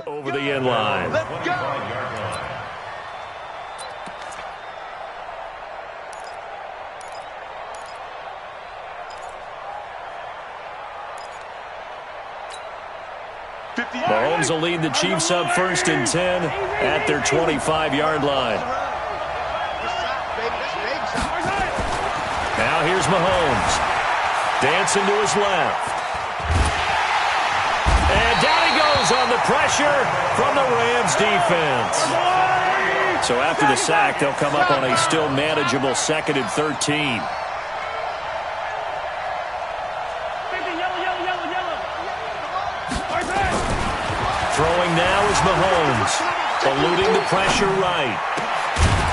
Over the end line. Let's go. Mahomes will lead the Chiefs up 1st and 10 at their 25-yard line. Now here's Mahomes. Dancing to his left. And down he goes on the pressure from the Rams defense. So after the sack, they'll come up on a still manageable 2nd and 13. Throwing now is Mahomes, eluding the pressure right.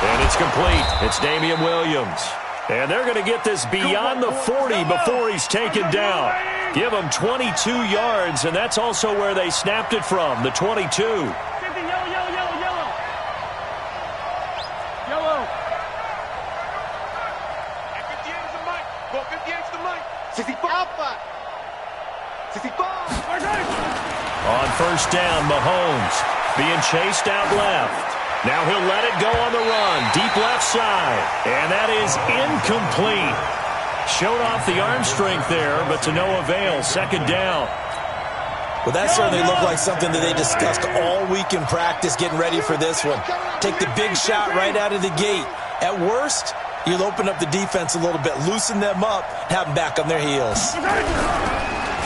And it's complete. It's Damian Williams. And they're going to get this beyond the 40 before he's taken down. Give him 22 yards, and that's also where they snapped it from, the 22. Yellow. On 1st down, Mahomes being chased out left. Now he'll let it go on the run, deep left side. And that is incomplete. Showed off the arm strength there, but to no avail. 2nd down. Well, that certainly looked like something that they discussed all week in practice, getting ready for this one. Take the big shot right out of the gate. At worst, you'll open up the defense a little bit, loosen them up, have them back on their heels.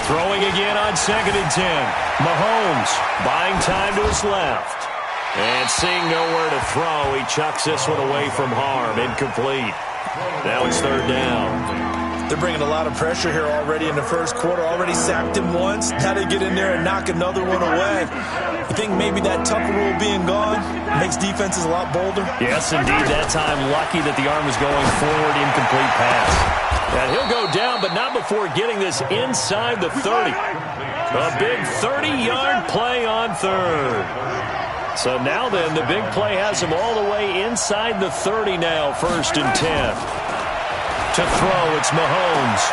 Throwing again on 2nd and 10. Mahomes buying time to his left. And seeing nowhere to throw, he chucks this one away from harm. Incomplete. Now it's 3rd down. They're bringing a lot of pressure here already in the first quarter. Already sacked him once. Now they get in there and knock another one away. You think maybe that Tucker rule being gone makes defenses a lot bolder? Yes, indeed. That time lucky that the arm was going forward. Incomplete pass. And he'll go down, but not before getting this inside the 30. A big 30-yard play on 3rd. So now then, the big play has him all the way inside the 30 now, 1st and 10. To throw, it's Mahomes.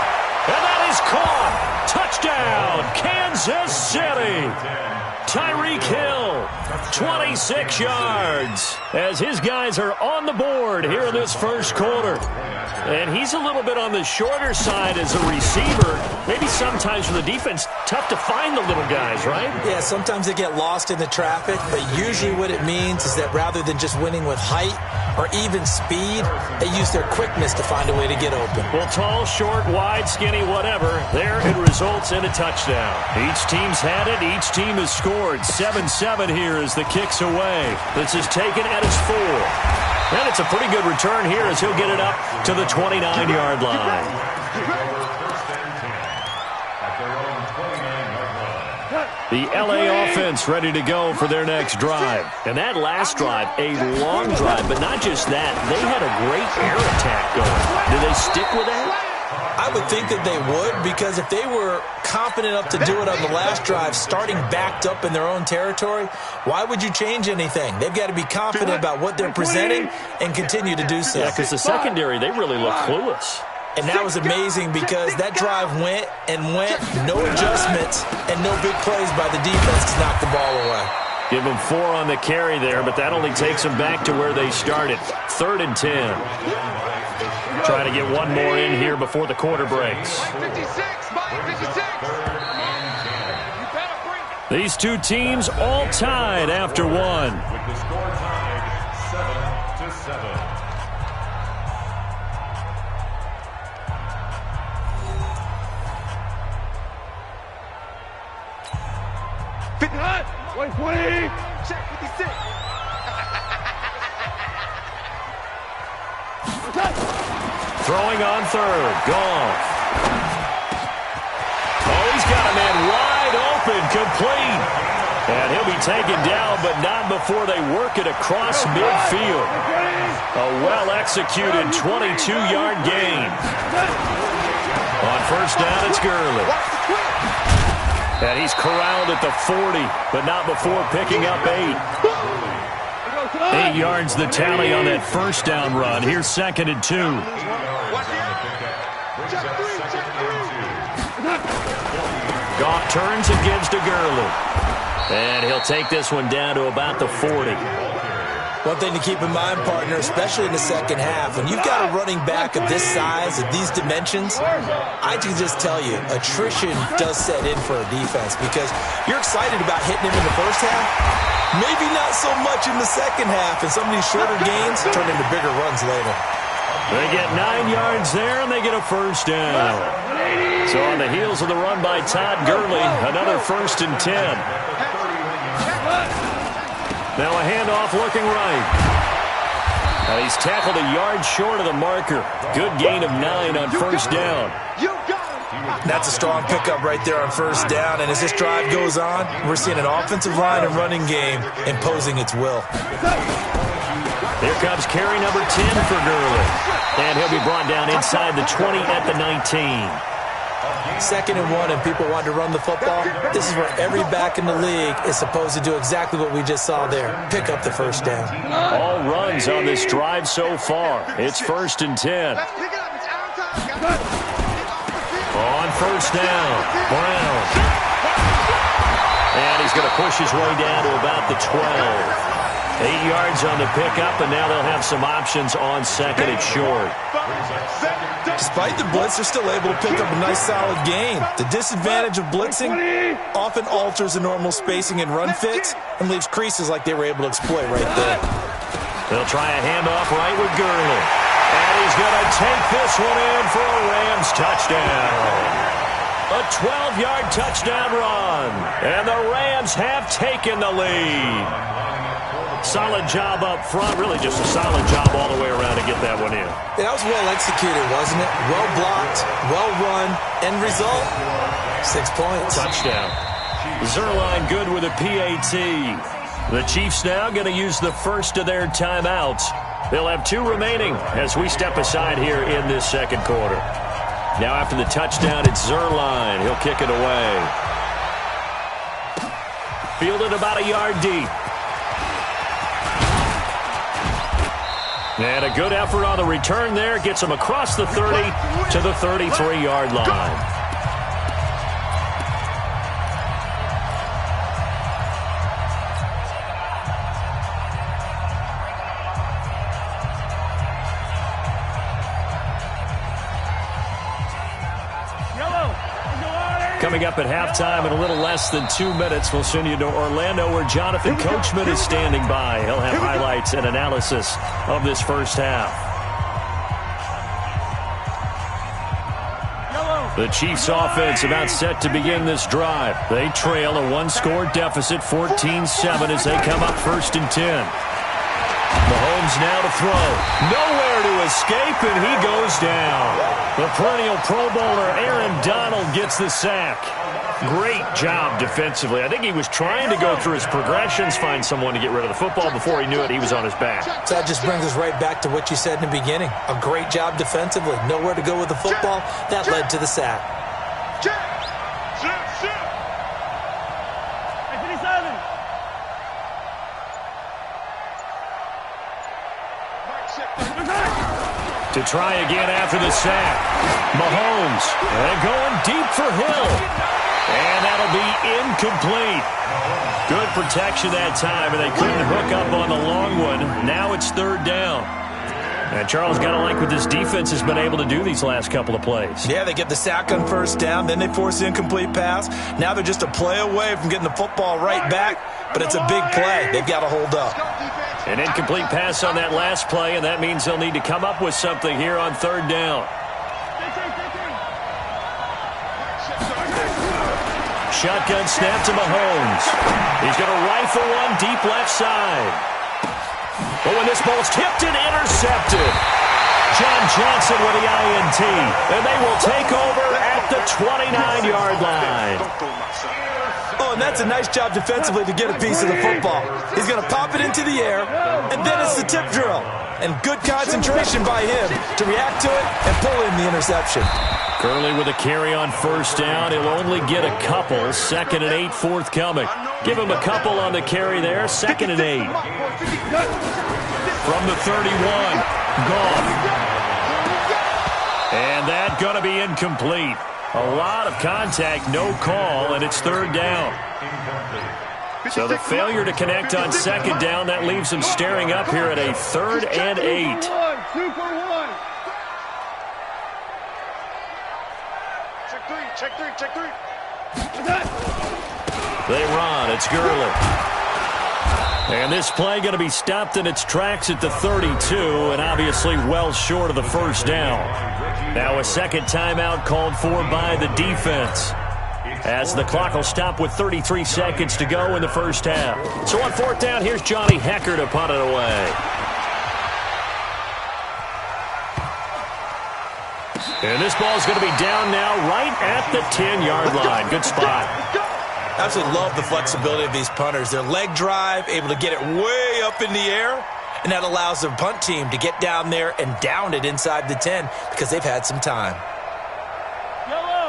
And that is caught. Touchdown, Kansas City. Tyreek Hill, 26 yards, as his guys are on the board here in this first quarter. And he's a little bit on the shorter side as a receiver. Maybe sometimes for the defense, tough to find the little guys, right? Yeah, sometimes they get lost in the traffic, but usually what it means is that rather than just winning with height or even speed, they use their quickness to find a way to get open. Well, tall, short, wide, skinny, whatever, there it results in a touchdown. Each team's had it. Each team has scored. 7-7 here as the kick's away. This is taken at his 4. And it's a pretty good return here as he'll get it up to the 29-yard line. The LA offense ready to go for their next drive. And that last drive, a long drive, but not just that. They had a great air attack going. Do they stick with that? I would think that they would, because if they were confident enough to do it on the last drive, starting backed up in their own territory, why would you change anything? They've got to be confident about what they're presenting and continue to do so. Yeah, because the secondary, they really look clueless. And that was amazing because that drive went and went, no adjustments, and no big plays by the defense to knock the ball away. Give them 4 on the carry there, but that only takes them back to where they started. 3rd and 10. Trying to get one more in here before the quarter breaks. These two teams all tied after one. With the score tied 7-7. Check 56. Throwing on 3rd. Goff. Oh, he's got a man wide open, complete. And he'll be taken down, but not before they work it across midfield. A well-executed 22-yard gain. On 1st down, it's Gurley. And he's corralled at the 40, but not before picking up 8. 8 yards the tally on that 1st down run. Here's 2nd and 2. Goff turns and gives to Gurley. And he'll take this one down to about the 40. One thing to keep in mind, partner, especially in the second half, when you've got a running back of this size, of these dimensions, I can just tell you, attrition does set in for a defense because you're excited about hitting him in the first half, maybe not so much in the second half, and some of these shorter gains turn into bigger runs later. They get 9 yards there, and they get a first down. So on the heels of the run by Todd Gurley, another 1st and 10. Now a handoff looking right. And he's tackled a yard short of the marker. Good gain of 9 on first down. That's a strong pickup right there on first down. And as this drive goes on, we're seeing an offensive line and running game imposing its will. Here comes carry number 10 for Gurley. And he'll be brought down inside the 20 at the 19. 2nd and 1 and people want to run the football. This is where every back in the league is supposed to do exactly what we just saw there. Pick up the first down. All runs on this drive so far. It's 1st and 10. On first down, Brown. And he's going to push his way down to about the 12. 8 yards on the pickup, and now they'll have some options on 2nd and short. Despite the blitz, they're still able to pick up a nice solid gain. The disadvantage of blitzing often alters the normal spacing and run fits and leaves creases like they were able to exploit right there. They'll try a handoff right with Gurley. And he's going to take this one in for a Rams touchdown. A 12-yard touchdown run. And the Rams have taken the lead. Solid job up front. Really just a solid job all the way around to get that one in. Yeah, that was well executed, wasn't it? Well blocked, well run. End result, 6 points. Touchdown. Zerline good with a PAT. The Chiefs now going to use the first of their timeouts. They'll have 2 remaining as we step aside here in this second quarter. Now after the touchdown, it's Zerline. He'll kick it away. Fielded about a yard deep. And a good effort on the return there. Gets him across the 30 to the 33-yard line. Coming up at halftime in a little less than 2 minutes, we'll send you to Orlando where Jonathan Coachman is standing by. He'll have highlights and analysis of this first half. The Chiefs offense about set to begin this drive. They trail a 1-score deficit, 14-7 as they come up 1st and 10. Mahomes now to throw. Nowhere to escape, and he goes down. The perennial Pro Bowler Aaron Donald gets the sack. Great job defensively. I think he was trying to go through his progressions, find someone to get rid of the football. Before he knew it, he was on his back. So that just brings us right back to what you said in the beginning. A great job defensively. Nowhere to go with the football. That led to the sack. To try again after the sack. Mahomes. And going deep for Hill. And that'll be incomplete. Good protection that time, and they couldn't hook up on the long one. Now it's 3rd down. And Charles, got to like what this defense has been able to do these last couple of plays. Yeah, they get the sack on first down, then they force the incomplete pass. Now they're just a play away from getting the football right back, but it's a big play. They've got to hold up. An incomplete pass on that last play, and that means they'll need to come up with something here on 3rd down. Shotgun snap to Mahomes. He's going to rifle one deep left side. But when this ball's tipped and intercepted, John Johnson with the INT. And they will take over at the 29-yard line. Oh, and that's a nice job defensively to get a piece of the football. He's going to pop it into the air, and then it's the tip drill. And good concentration by him to react to it and pull in the interception. Gurley with a carry on first down. He'll only get a couple. 2nd and 8 forthcoming. Give him a couple on the carry there. 2nd and 8. From the 31. Gone. And that going to be incomplete. A lot of contact, no call, and it's 3rd down. So the failure to connect on second down, that leaves them staring up here at a 3rd and 8. 2 for 1. Check three. They run. It's Gurley. And this play going to be stopped in its tracks at the 32, and obviously well short of the first down. Now a second timeout called for by the defense, as the clock will stop with 33 seconds to go in the first half. So on 4th down, here's Johnny Hecker to punt it away. And this ball's going to be down now right at the 10-yard line. Good spot. Absolutely love the flexibility of these punters. Their leg drive, able to get it way up in the air, and that allows their punt team to get down there and down it inside the 10 because they've had some time.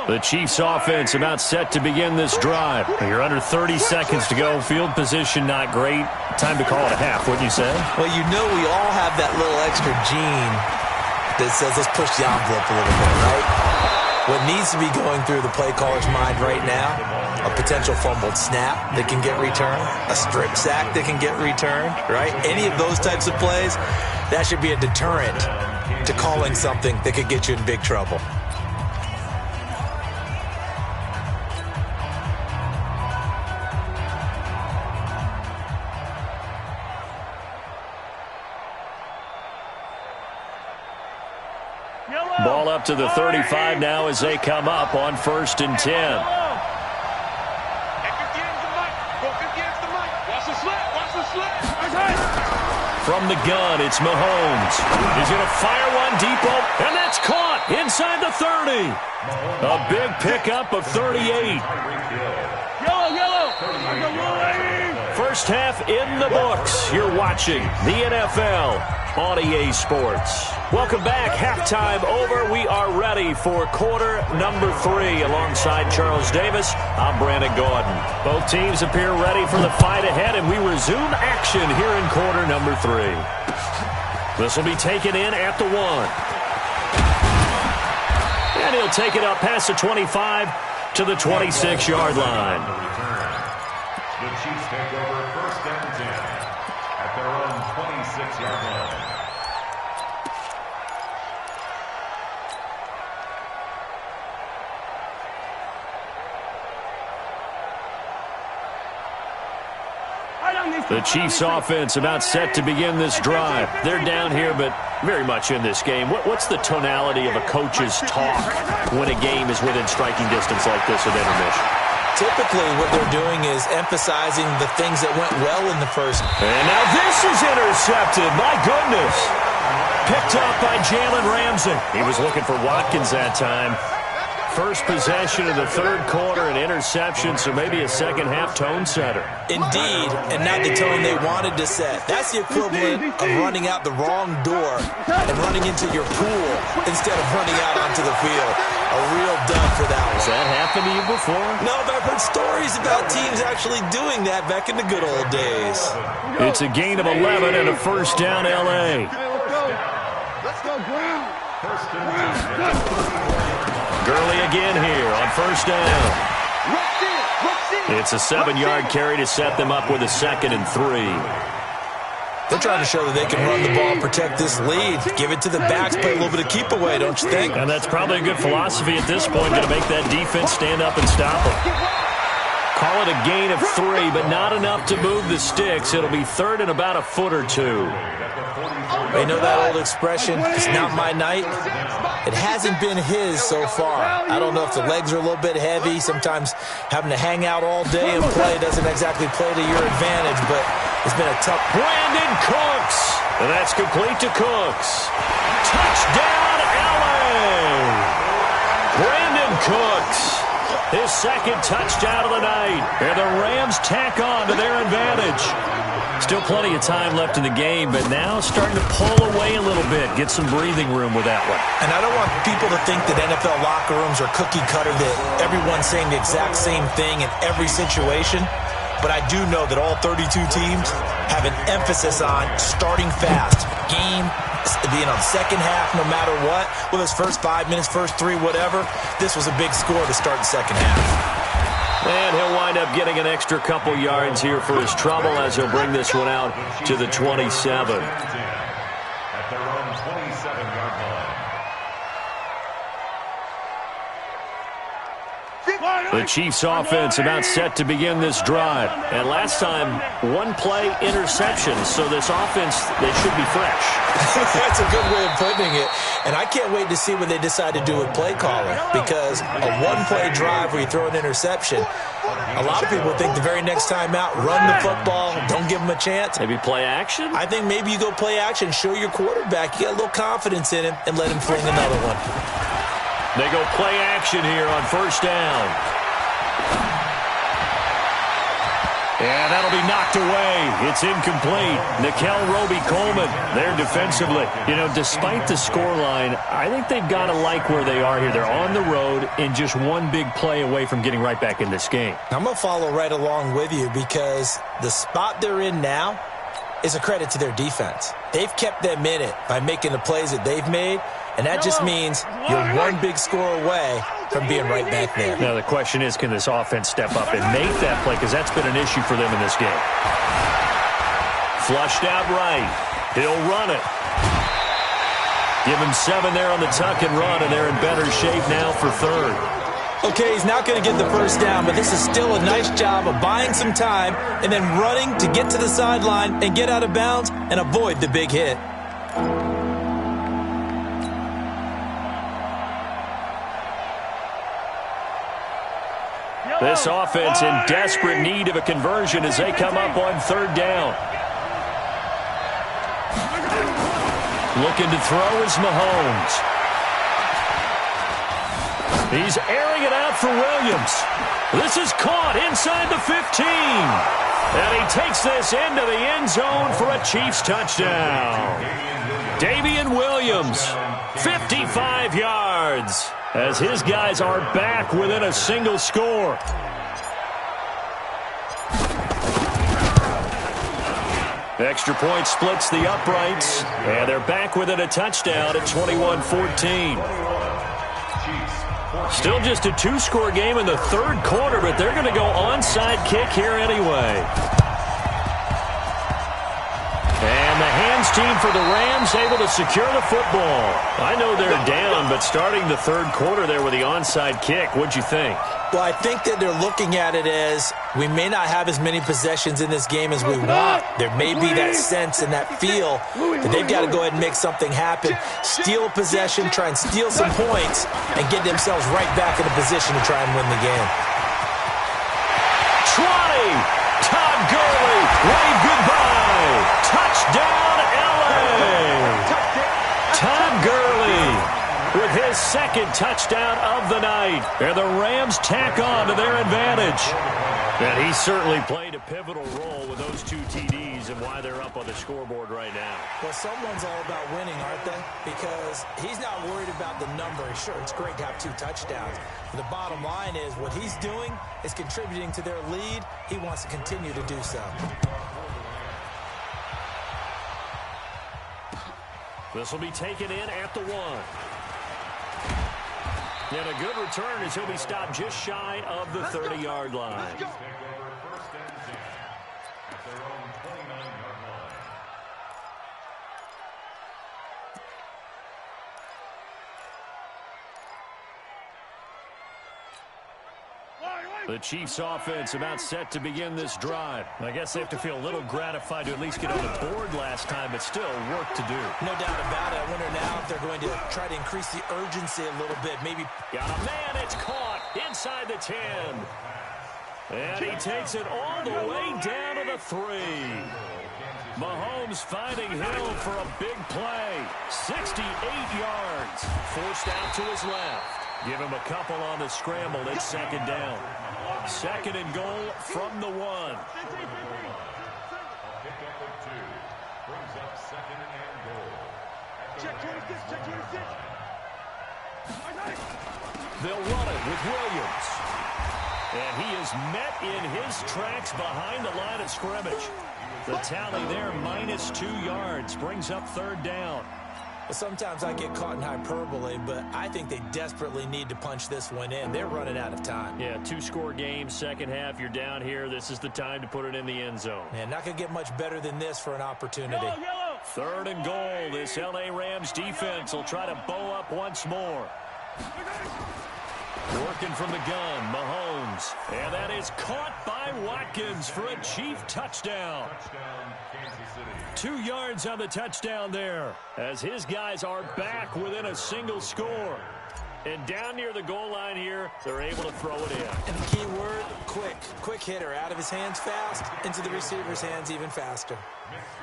The Chiefs offense about set to begin this drive. You're under 30 seconds to go. Field position not great. Time to call it a half, wouldn't you say? Well, you know we all have that little extra gene that says let's push the envelope a little bit, right? What needs to be going through the play caller's mind right now, a potential fumbled snap that can get returned, a strip sack that can get returned, right? Any of those types of plays, that should be a deterrent to calling something that could get you in big trouble. Ball up to the 35 now as they come up on 1st and 10. From the gun, it's Mahomes. He's going to fire one deep, and that's caught inside the 30. A big pickup of 38. First half in the books. You're watching the NFL on EA Sports. Welcome back. Halftime over. We are ready for quarter number 3. Alongside Charles Davis, I'm Brandon Gordon. Both teams appear ready for the fight ahead, and we resume action here in quarter number 3. This will be taken in at the 1. And he'll take it up past the 25 to the 26-yard line. The Chiefs take over 1st and 10 at their own 26-yard line. The Chiefs offense about set to begin this drive. They're down here, but very much in this game. What's the tonality of a coach's talk when a game is within striking distance like this at intermission? Typically, what they're doing is emphasizing the things that went well in the first. And now this is intercepted. My goodness. Picked up by Jalen Ramsey. He was looking for Watkins that time. First possession of the 3rd quarter, an interception, so maybe a second-half tone setter. Indeed, and not the tone they wanted to set. That's the equivalent of running out the wrong door and running into your pool instead of running out onto the field. A real dud for that one. Has that happened to you before? No, but I've heard stories about teams actually doing that back in the good old days. It's a gain of 11 and a first down, L.A. Let's go, Brown. First and 10. Gurley again here on first down. It's a 7-yard carry to set them up with a 2nd and 3. They're trying to show that they can run the ball, protect this lead, give it to the backs, play a little bit of keep away, don't you think? And that's probably a good philosophy at this point, going to make that defense stand up and stop them. Call it a gain of 3, but not enough to move the sticks. It'll be 3rd and about a foot or 2. They know that old expression, it's not my night. It hasn't been his so far. I don't know if the legs are a little bit heavy. Sometimes having to hang out all day and play doesn't exactly play to your advantage, but it's been a tough. Brandon Cooks. And that's complete to Cooks. Touchdown, LA. Brandon Cooks. His 2nd touchdown of the night. And the Rams tack on to their advantage. Still plenty of time left in the game, but now starting to pull away a little bit, get some breathing room with that one. And I don't want people to think that NFL locker rooms are cookie cutter, that everyone's saying the exact same thing in every situation. But I do know that all 32 teams have an emphasis on starting fast. Game, second half, no matter what. Whether it's first 5 minutes, first 3, whatever. This was a big score to start the second half. And he'll wind up getting an extra couple yards here for his trouble as he'll bring this one out to the 27. At their own 27-yard line. The Chiefs offense about set to begin this drive. And last time, one-play interception. So this offense, they should be fresh. That's a good way of putting it. And I can't wait to see what they decide to do with play calling. Because a one-play drive where you throw an interception, a lot of people think the very next time out, run the football, don't give them a chance. Maybe play action? I think maybe you go play action, show your quarterback you got a little confidence in him, and let him fling another one. They go play action here on first down. And that'll be knocked away. It's incomplete. Nikel Roby-Coleman there defensively. You know, despite the scoreline, I think they've got to like where they are here. They're on the road and just one big play away from getting right back in this game. I'm going to follow right along with you because the spot they're in now is a credit to their defense. They've kept them in it by making the plays that they've made, and that just means you're one big score away from being right back there. Now the question is, can this offense step up and make that play? Because that's been an issue for them in this game. Flushed out right. He'll run it. Give him 7 there on the tuck and run, and they're in better shape now for third. Okay, he's not going to get the first down, but this is still a nice job of buying some time and then running to get to the sideline and get out of bounds and avoid the big hit. This offense in desperate need of a conversion as they come up on third down. Looking to throw is Mahomes. He's airing it out for Williams. This is caught inside the 15. And he takes this into the end zone for a Chiefs touchdown. Damian Williams, 55 yards, as his guys are back within a single score. Extra point splits the uprights, and they're back within a touchdown at 21-14. Still just a two-score game in the third quarter, but they're going to go onside kick here anyway. And the hands team for the Rams able to secure the football. I know they're down, but starting the third quarter there with the onside kick, what'd you think? Well, I think that they're looking at it as we may not have as many possessions in this game as we want. There may be that sense and that feel that they've got to go ahead and make something happen. Steal a possession, try and steal some points, and get themselves right back in a position to try and win the game. Todd Gurley, wave goodbye. Touchdown, L.A. Todd Gurley with his second touchdown of the night. And the Rams tack on to their advantage. And he certainly played a pivotal role with those two TDs and why they're up on the scoreboard right now. Well, someone's all about winning, aren't they? Because he's not worried about the number. Sure, it's great to have 2 touchdowns. But the bottom line is what he's doing is contributing to their lead. He wants to continue to do so. This will be taken in at the 1. And a good return as he'll be stopped just shy of the 30-yard line. The Chiefs offense about set to begin this drive. I guess they have to feel a little gratified to at least get on the board last time, but still work to do. No doubt about it. I wonder now if they're going to try to increase the urgency a little bit. Maybe. Got a man, it's caught inside the 10. And he takes it all the way down to the 3. Mahomes finding Hill for a big play. 68 yards. Forced out to his left. Give him a couple on the scramble. It's second down. Second and goal from the 1. They'll run it with Williams. And he is met in his tracks behind the line of scrimmage. The tally there, -2 yards, brings up third down. Well, sometimes I get caught in hyperbole, but I think they desperately need to punch this one in. They're running out of time. Yeah, two-score game, second half, you're down here. This is the time to put it in the end zone. Man, not going to get much better than this for an opportunity. Third and goal. This L.A. Rams defense will try to bow up once more. Working from the gun, Mahomes. And that is caught by Watkins for a Chief touchdown. Touchdown, Kansas City. 2 yards on the touchdown there, as his guys are back within a single score. And down near the goal line here, they're able to throw it in. And the key word, quick. Quick hitter, out of his hands fast, into the receiver's hands even faster.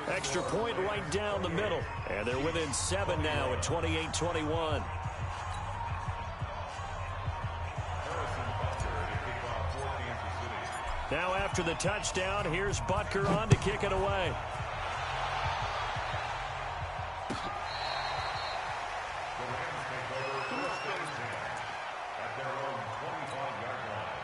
Extra point right down the middle. And they're within 7 now at 28-21. Now after the touchdown, here's Butker on to kick it away. The Rams take over first and 10 at their own 25-yard line.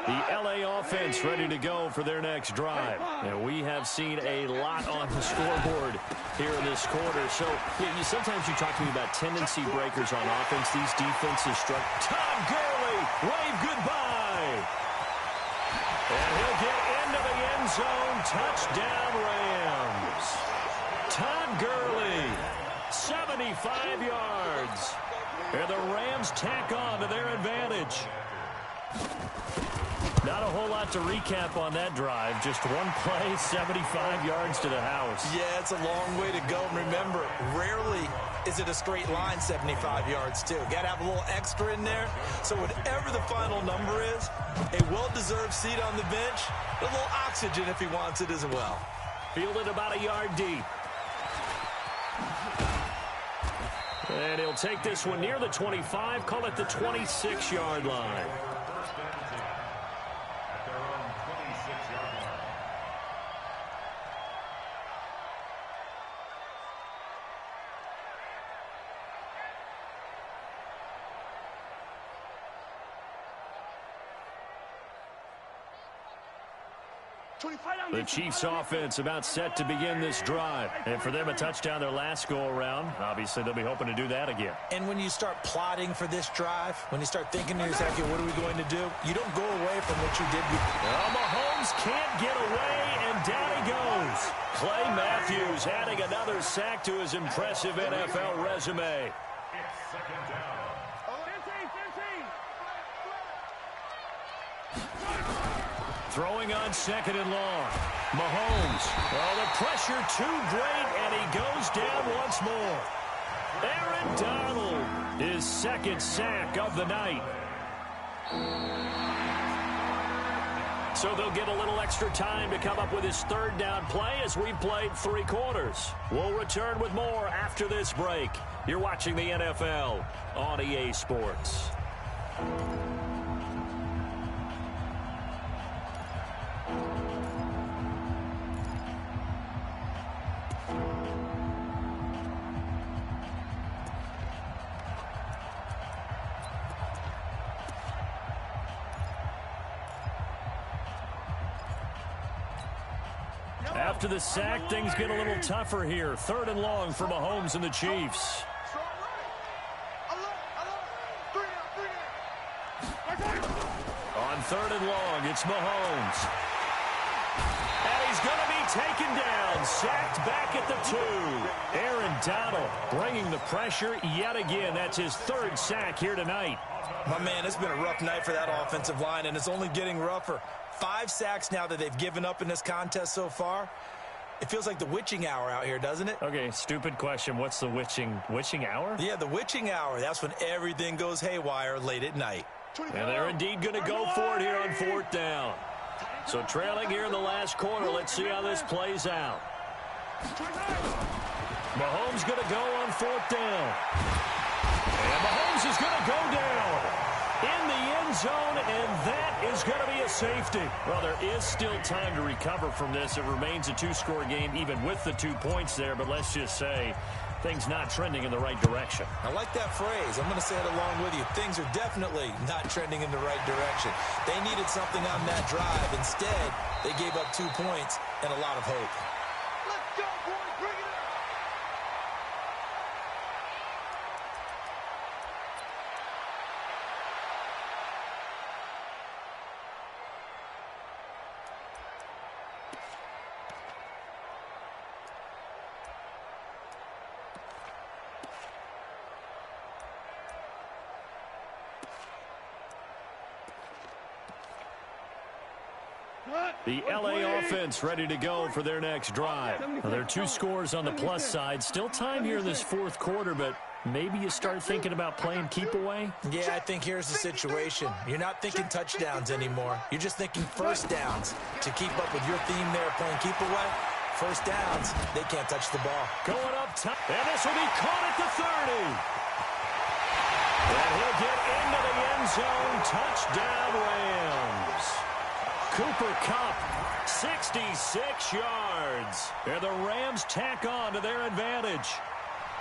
The L.A. offense ready to go for their next drive. And we have seen a lot on the scoreboard here in this quarter. So sometimes you talk to me about tendency breakers on offense. These defenses struck. Todd Gurley, wave goodbye. And he'll get into the end zone. Touchdown, Rams. Todd Gurley, 75 yards. And the Rams tack on to their advantage. Not a whole lot to recap on that drive. Just one play, 75 yards to the house. Yeah, it's a long way to go. And remember, rarely is it a straight line 75 yards, too. Got to have a little extra in there. So whatever the final number is, a well-deserved seat on the bench, a little oxygen if he wants it as well. Fielded about a yard deep. And he'll take this one near the 25, call it the 26-yard line. First and 10 at their own 26-yard line. The Chiefs offense about set to begin this drive. And for them, a touchdown their last go-around. Obviously, they'll be hoping to do that again. And when you start plotting for this drive, when you start thinking to yourself, okay, what are we going to do? You don't go away from what you did before. Well, Mahomes can't get away, and down he goes. Clay Matthews adding another sack to his impressive NFL resume. It's second down. Throwing on second and long. Mahomes. Well, the pressure too great, and he goes down once more. Aaron Donald, his second sack of the night. So they'll get a little extra time to come up with his third down play as we played 3 quarters. We'll return with more after this break. You're watching the NFL on EA Sports. After the sack, things get a little tougher here. Third and long for Mahomes and the Chiefs. On third and long, it's Mahomes. And he's going to be taken down, sacked back at the 2. Aaron Donald bringing the pressure yet again. That's his third sack here tonight. My man, it's been a rough night for that offensive line, and it's only getting rougher. 5 sacks now that they've given up in this contest so far. It feels like the witching hour out here, doesn't it? Okay, stupid question. What's the witching hour? Yeah, the witching hour. That's when everything goes haywire late at night. And they're indeed going to go for it here on 4th down. So trailing here in the last quarter. Let's see how this plays out. Mahomes going to go on 4th down. And Mahomes is going to go down in the end zone, and that is going to be a safety. Well, there is still time to recover from this. It remains a 2-score game, even with the 2 points there, but let's just say things not trending in the right direction. I like that phrase. I'm going to say it along with you. Things are definitely not trending in the right direction. They needed something on that drive. Instead, they gave up 2 points and a lot of hope. Let's go, boys. Bring it up. The LA offense ready to go for their next drive. Well, there are 2 scores on the plus side. Still time here in this fourth quarter, but maybe you start thinking about playing keep away? Yeah, I think here's the situation. You're not thinking touchdowns anymore. You're just thinking first downs. To keep up with your theme there, playing keep away, first downs, they can't touch the ball. Going up top, and this will be caught at the 30. And he'll get into the end zone. Touchdown, Rams. Cooper Kupp, 66 yards. And the Rams tack on to their advantage.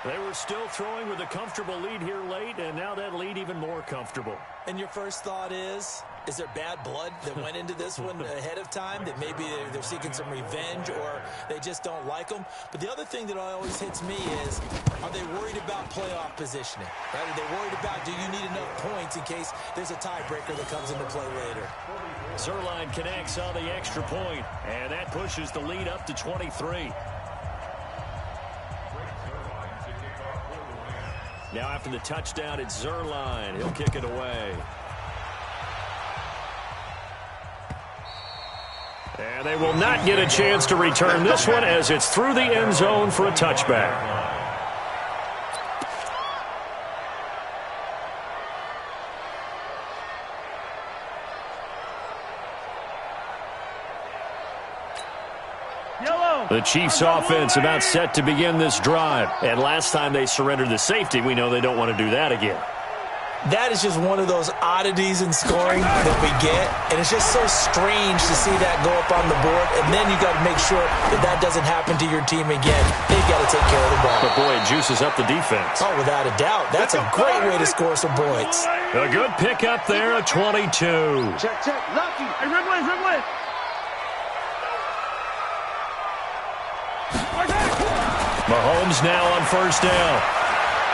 They were still throwing with a comfortable lead here late, and now that lead even more comfortable. And your first thought is there bad blood that went into this one ahead of time, that maybe they're seeking some revenge or they just don't like them? But the other thing that always hits me is, are they worried about playoff positioning? Right? Are they worried about, do you need enough points in case there's a tiebreaker that comes into play later? Zerline connects on the extra point, and that pushes the lead up to 23. Now after the touchdown, it's Zerline. He'll kick it away. And they will not get a chance to return this one as it's through the end zone for a touchback. The Chiefs offense about set to begin this drive. And last time they surrendered the safety, we know they don't want to do that again. That is just one of those oddities in scoring that we get. And it's just so strange to see that go up on the board. And then you got to make sure that that doesn't happen to your team again. They've got to take care of the ball. But boy, it juices up the defense. Oh, without a doubt. That's a great way to score some points. A good pick up there, a 22. Check, check. Lucky. Hey, red way, red way. Mahomes now on first down.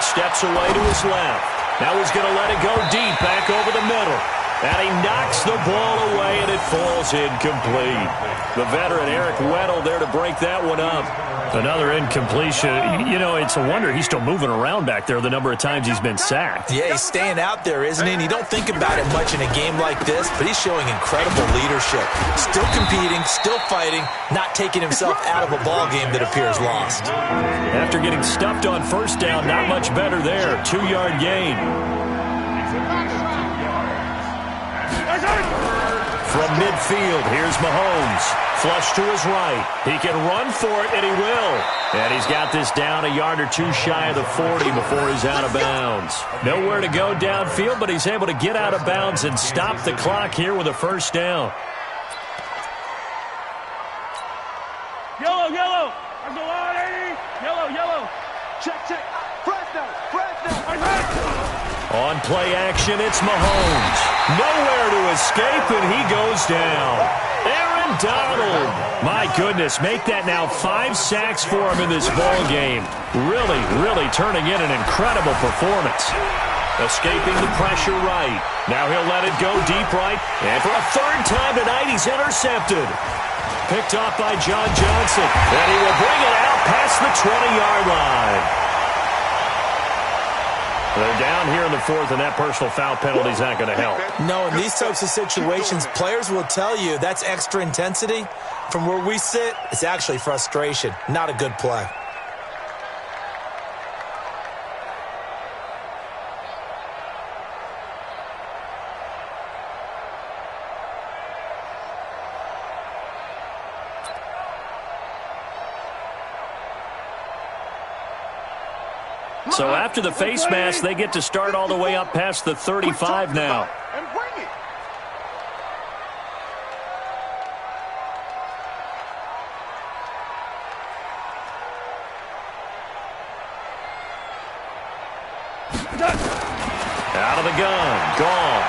Steps away to his left. Now he's going to let it go deep, back over the middle. And he knocks the ball away, and it falls incomplete. The veteran Eric Weddle there to break that one up. Another incompletion. You know, it's a wonder he's still moving around back there the number of times he's been sacked. Yeah, he's staying out there, isn't he? And you don't think about it much in a game like this, but he's showing incredible leadership. Still competing, still fighting, not taking himself out of a ball game that appears lost. After getting stuffed on first down, not much better there. 2-yard gain. From midfield, here's Mahomes. Flush to his right. He can run for it, and he will. And he's got this down a yard or two shy of the 40 before he's out of bounds. Nowhere to go downfield, but he's able to get out of bounds and stop the clock here with a first down. Yellow, yellow. I'm going on, 80. Yellow, yellow. Check, check. Fresh down, fresh down. On play action, it's Mahomes. Nowhere to escape, and he goes down. Aaron Donald. My goodness, make that now 5 sacks for him in this ball game. Really, really turning in an incredible performance. Escaping the pressure right. Now he'll let it go deep right. And for a third time tonight, he's intercepted. Picked off by John Johnson. And he will bring it out past the 20-yard line. They're down here in the fourth, and that personal foul penalty is not going to help. No, in these types of situations, players will tell you that's extra intensity. From where we sit, it's actually frustration. Not a good play. So after the face mask, they get to start all the way up past the 35 now. And bring it. Out of the gun. Gone.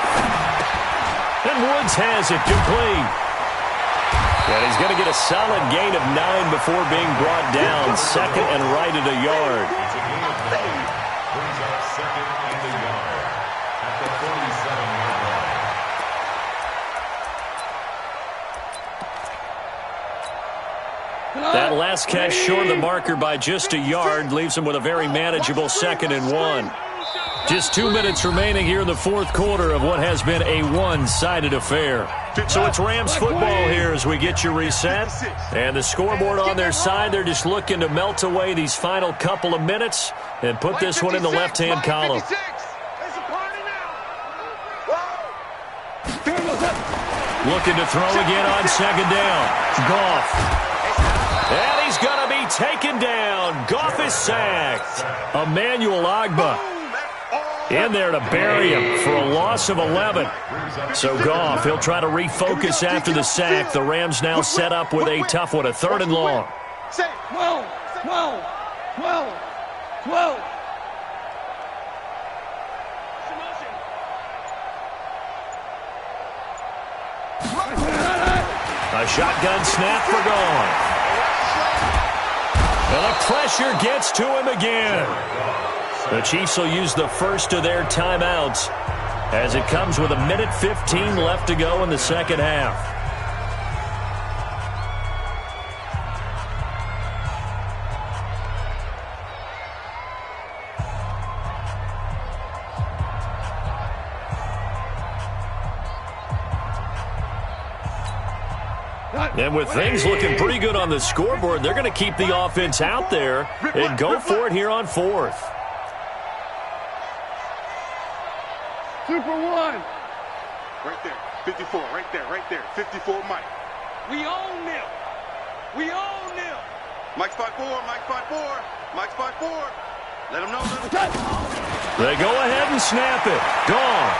And Woods has it complete. And he's going to get a solid gain of 9 before being brought down. Second and right at a yard. Brings up second and a yard at the 47-yard line. That last catch short of the marker by just a yard leaves him with a very manageable 2nd and 1. Just 2 minutes remaining here in the fourth quarter of what has been a one-sided affair. So it's Rams football here as we get you reset. And the scoreboard on their side, they're just looking to melt away these final couple of minutes and put this one in the left-hand column. Looking to throw again on second down. Goff. And he's going to be taken down. Goff is sacked. Emmanuel Ogbah in there to bury him for a loss of 11. So Goff, he'll try to refocus after the sack. The Rams now set up with a tough one, a 3rd and long. 12. A shotgun snap for Goff. And the pressure gets to him again. The Chiefs will use the first of their timeouts as it comes with 1:15 left to go in the second half. And with things looking pretty good on the scoreboard, they're going to keep the offense out there and go for it here on 4th. Super one. Right there. 54. Right there. 54, Mike. We own them. Mike spot 4. Let him know. They go ahead and snap it. Gone.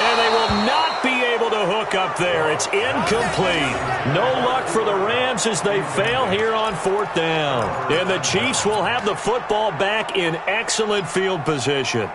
And they will not be able to hook up there. It's incomplete. No luck for the Rams as they fail here on 4th down. And the Chiefs will have the football back in excellent field position.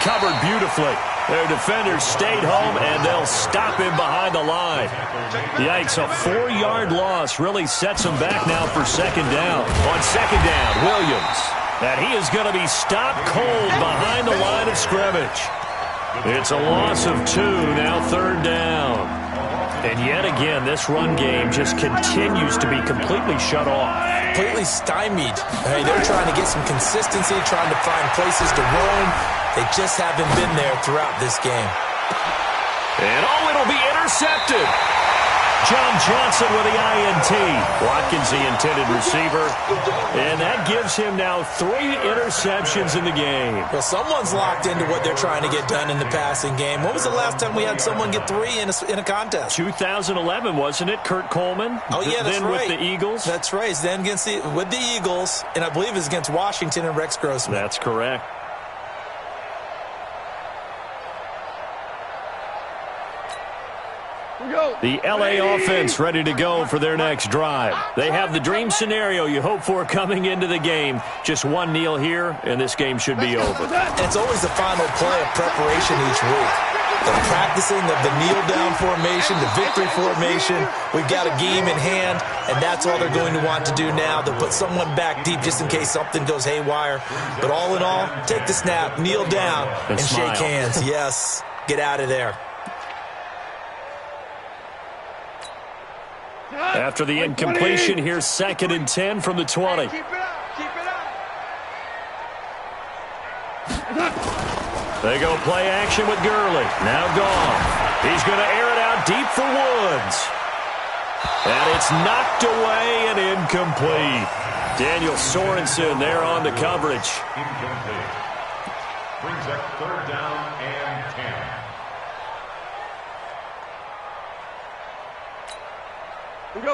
Covered beautifully. Their defenders stayed home, and they'll stop him behind the line. Yikes, a 4-yard loss really sets him back now for second down. On second down, Williams. And he is going to be stopped cold behind the line of scrimmage. It's a loss of 2, now 3rd down. And yet again, this run game just continues to be completely shut off. Completely stymied. They're trying to get some consistency, trying to find places to roam. They just haven't been there throughout this game. And it'll be intercepted. John Johnson with the INT. Watkins, the intended receiver. And that gives him now 3 interceptions in the game. Well, someone's locked into what they're trying to get done in the passing game. When was the last time we had someone get 3 in a contest? 2011, wasn't it? Kurt Coleman? Oh, yeah, that's then right. With the Eagles? That's right. Then with the Eagles, and I believe it was against Washington and Rex Grossman. That's correct. The L.A. offense ready to go for their next drive. They have the dream scenario you hope for coming into the game. Just one kneel here, and this game should be over. And it's always the final play of preparation each week. The practicing of the kneel-down formation, the victory formation. We've got a game in hand, and that's all they're going to want to do now. They'll put someone back deep just in case something goes haywire. But all in all, take the snap, kneel down, and shake hands. Yes, get out of there. After the incompletion, here's 2nd and 10 from the 20. Keep it up. They go play action with Gurley. Now gone. He's going to air it out deep for Woods. And it's knocked away and incomplete. Daniel Sorensen there on the coverage. Incomplete. Brings up 3rd down and 10.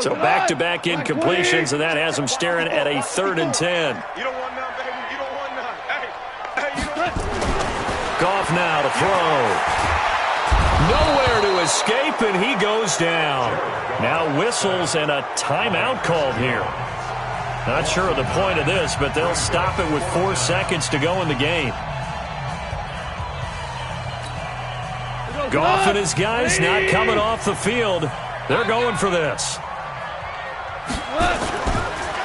So back-to-back incompletions, and that has him staring at a 3rd and 10. You don't want none, baby. You don't want none. Hey, you don't. Goff now to throw. Nowhere to escape, and he goes down. Now whistles and a timeout called here. Not sure of the point of this, but they'll stop it with 4 seconds to go in the game. Goff and his guys not coming off the field. They're going for this.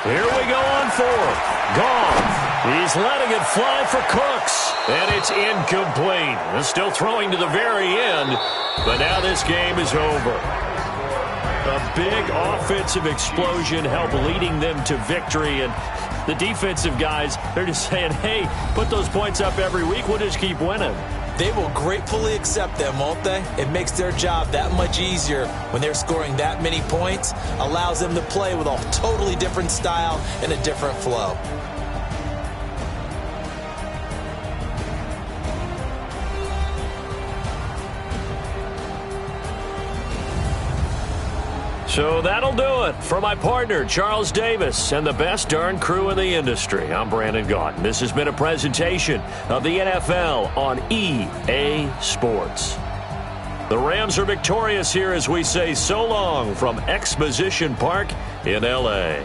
Here we go on 4th. Goff. He's letting it fly for Cooks. And it's incomplete. They're still throwing to the very end. But now this game is over. A big offensive explosion helped leading them to victory. And the defensive guys, they're just saying, hey, put those points up every week. We'll just keep winning. They will gratefully accept them, won't they? It makes their job that much easier when they're scoring that many points. Allows them to play with a totally different style and a different flow. So that'll do it for my partner, Charles Davis, and the best darn crew in the industry. I'm Brandon Gaudin. This has been a presentation of the NFL on EA Sports. The Rams are victorious here as we say so long from Exposition Park in L.A.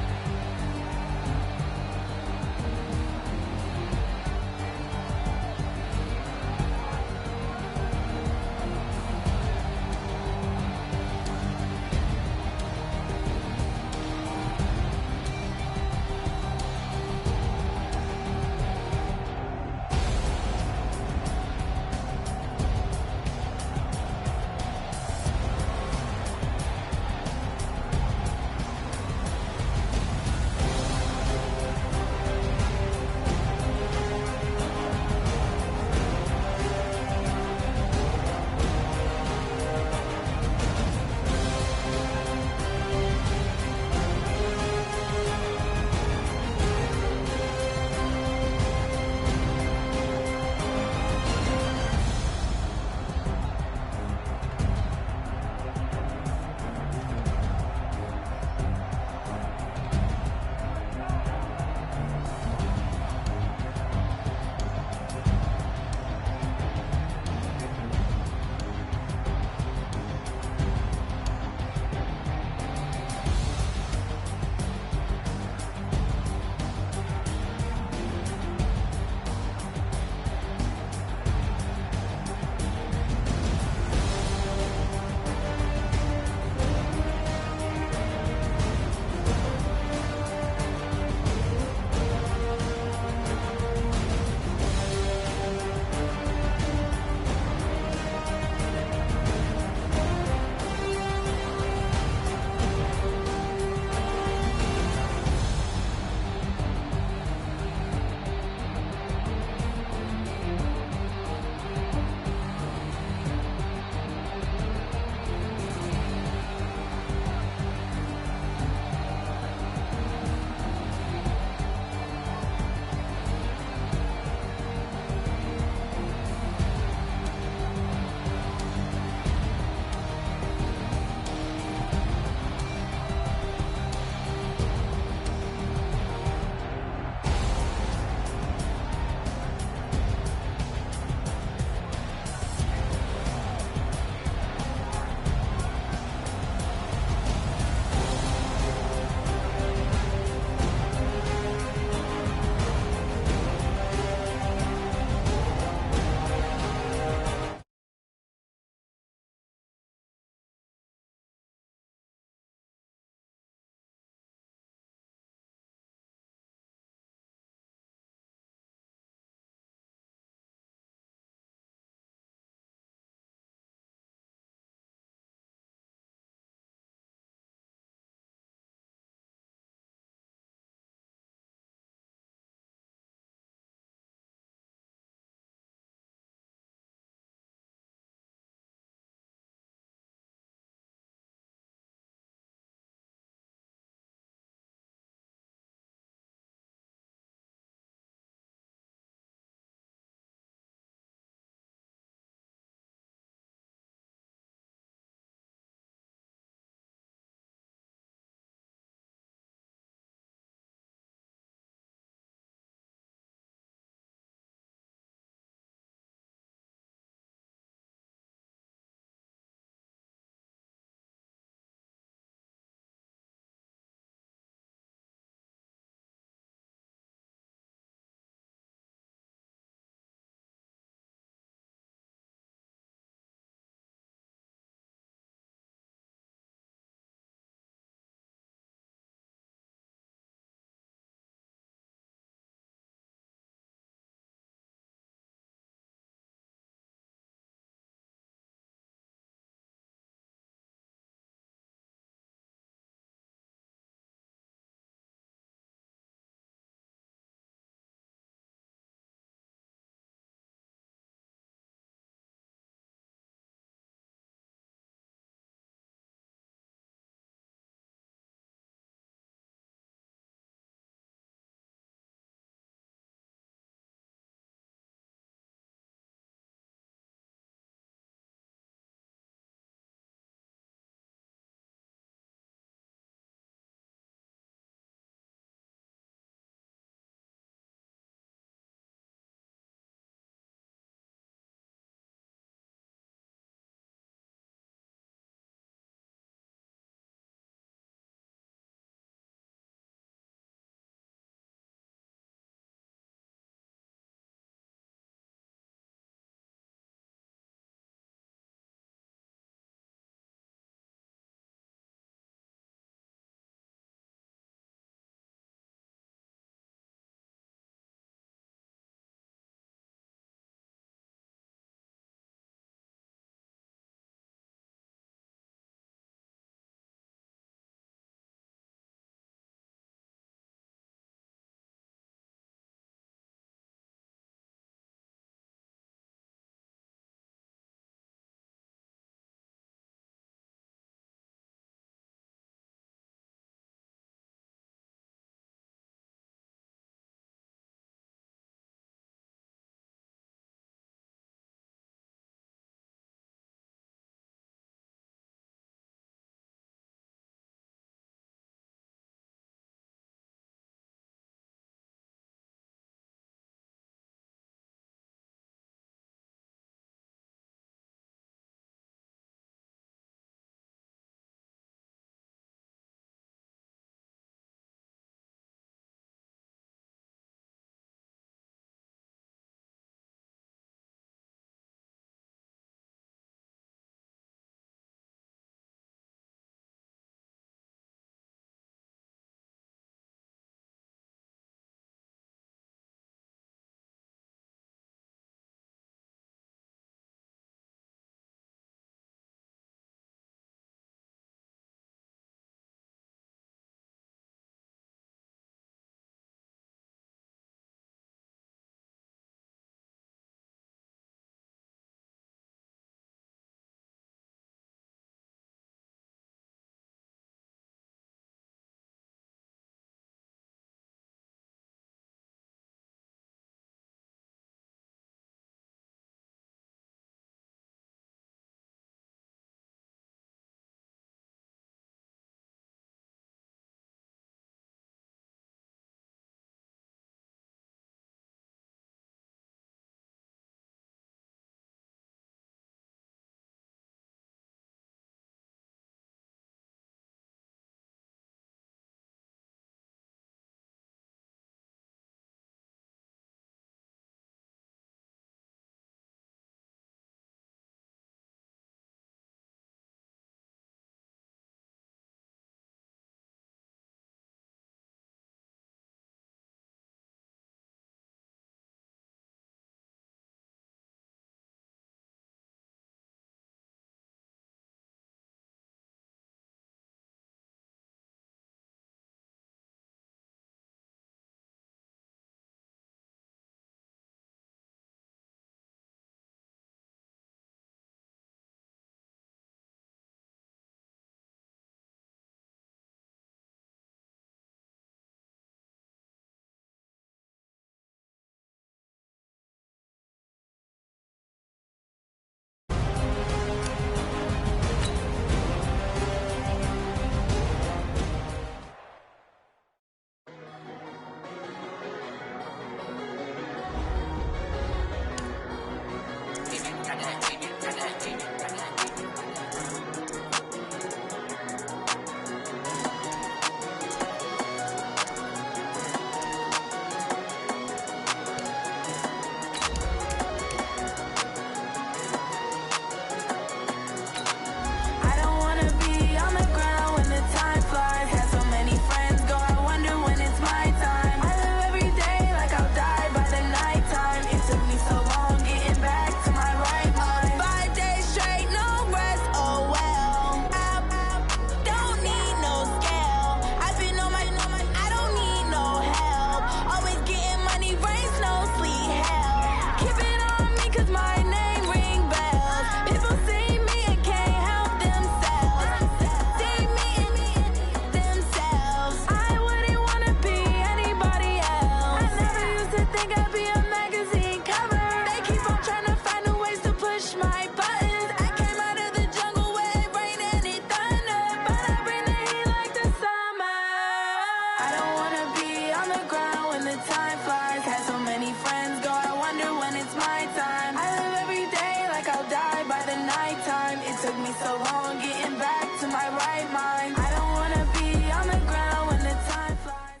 my time. I live every day like I'll die by the nighttime. It took me so long getting back to my right mind. I don't wanna be on the ground when the time flies.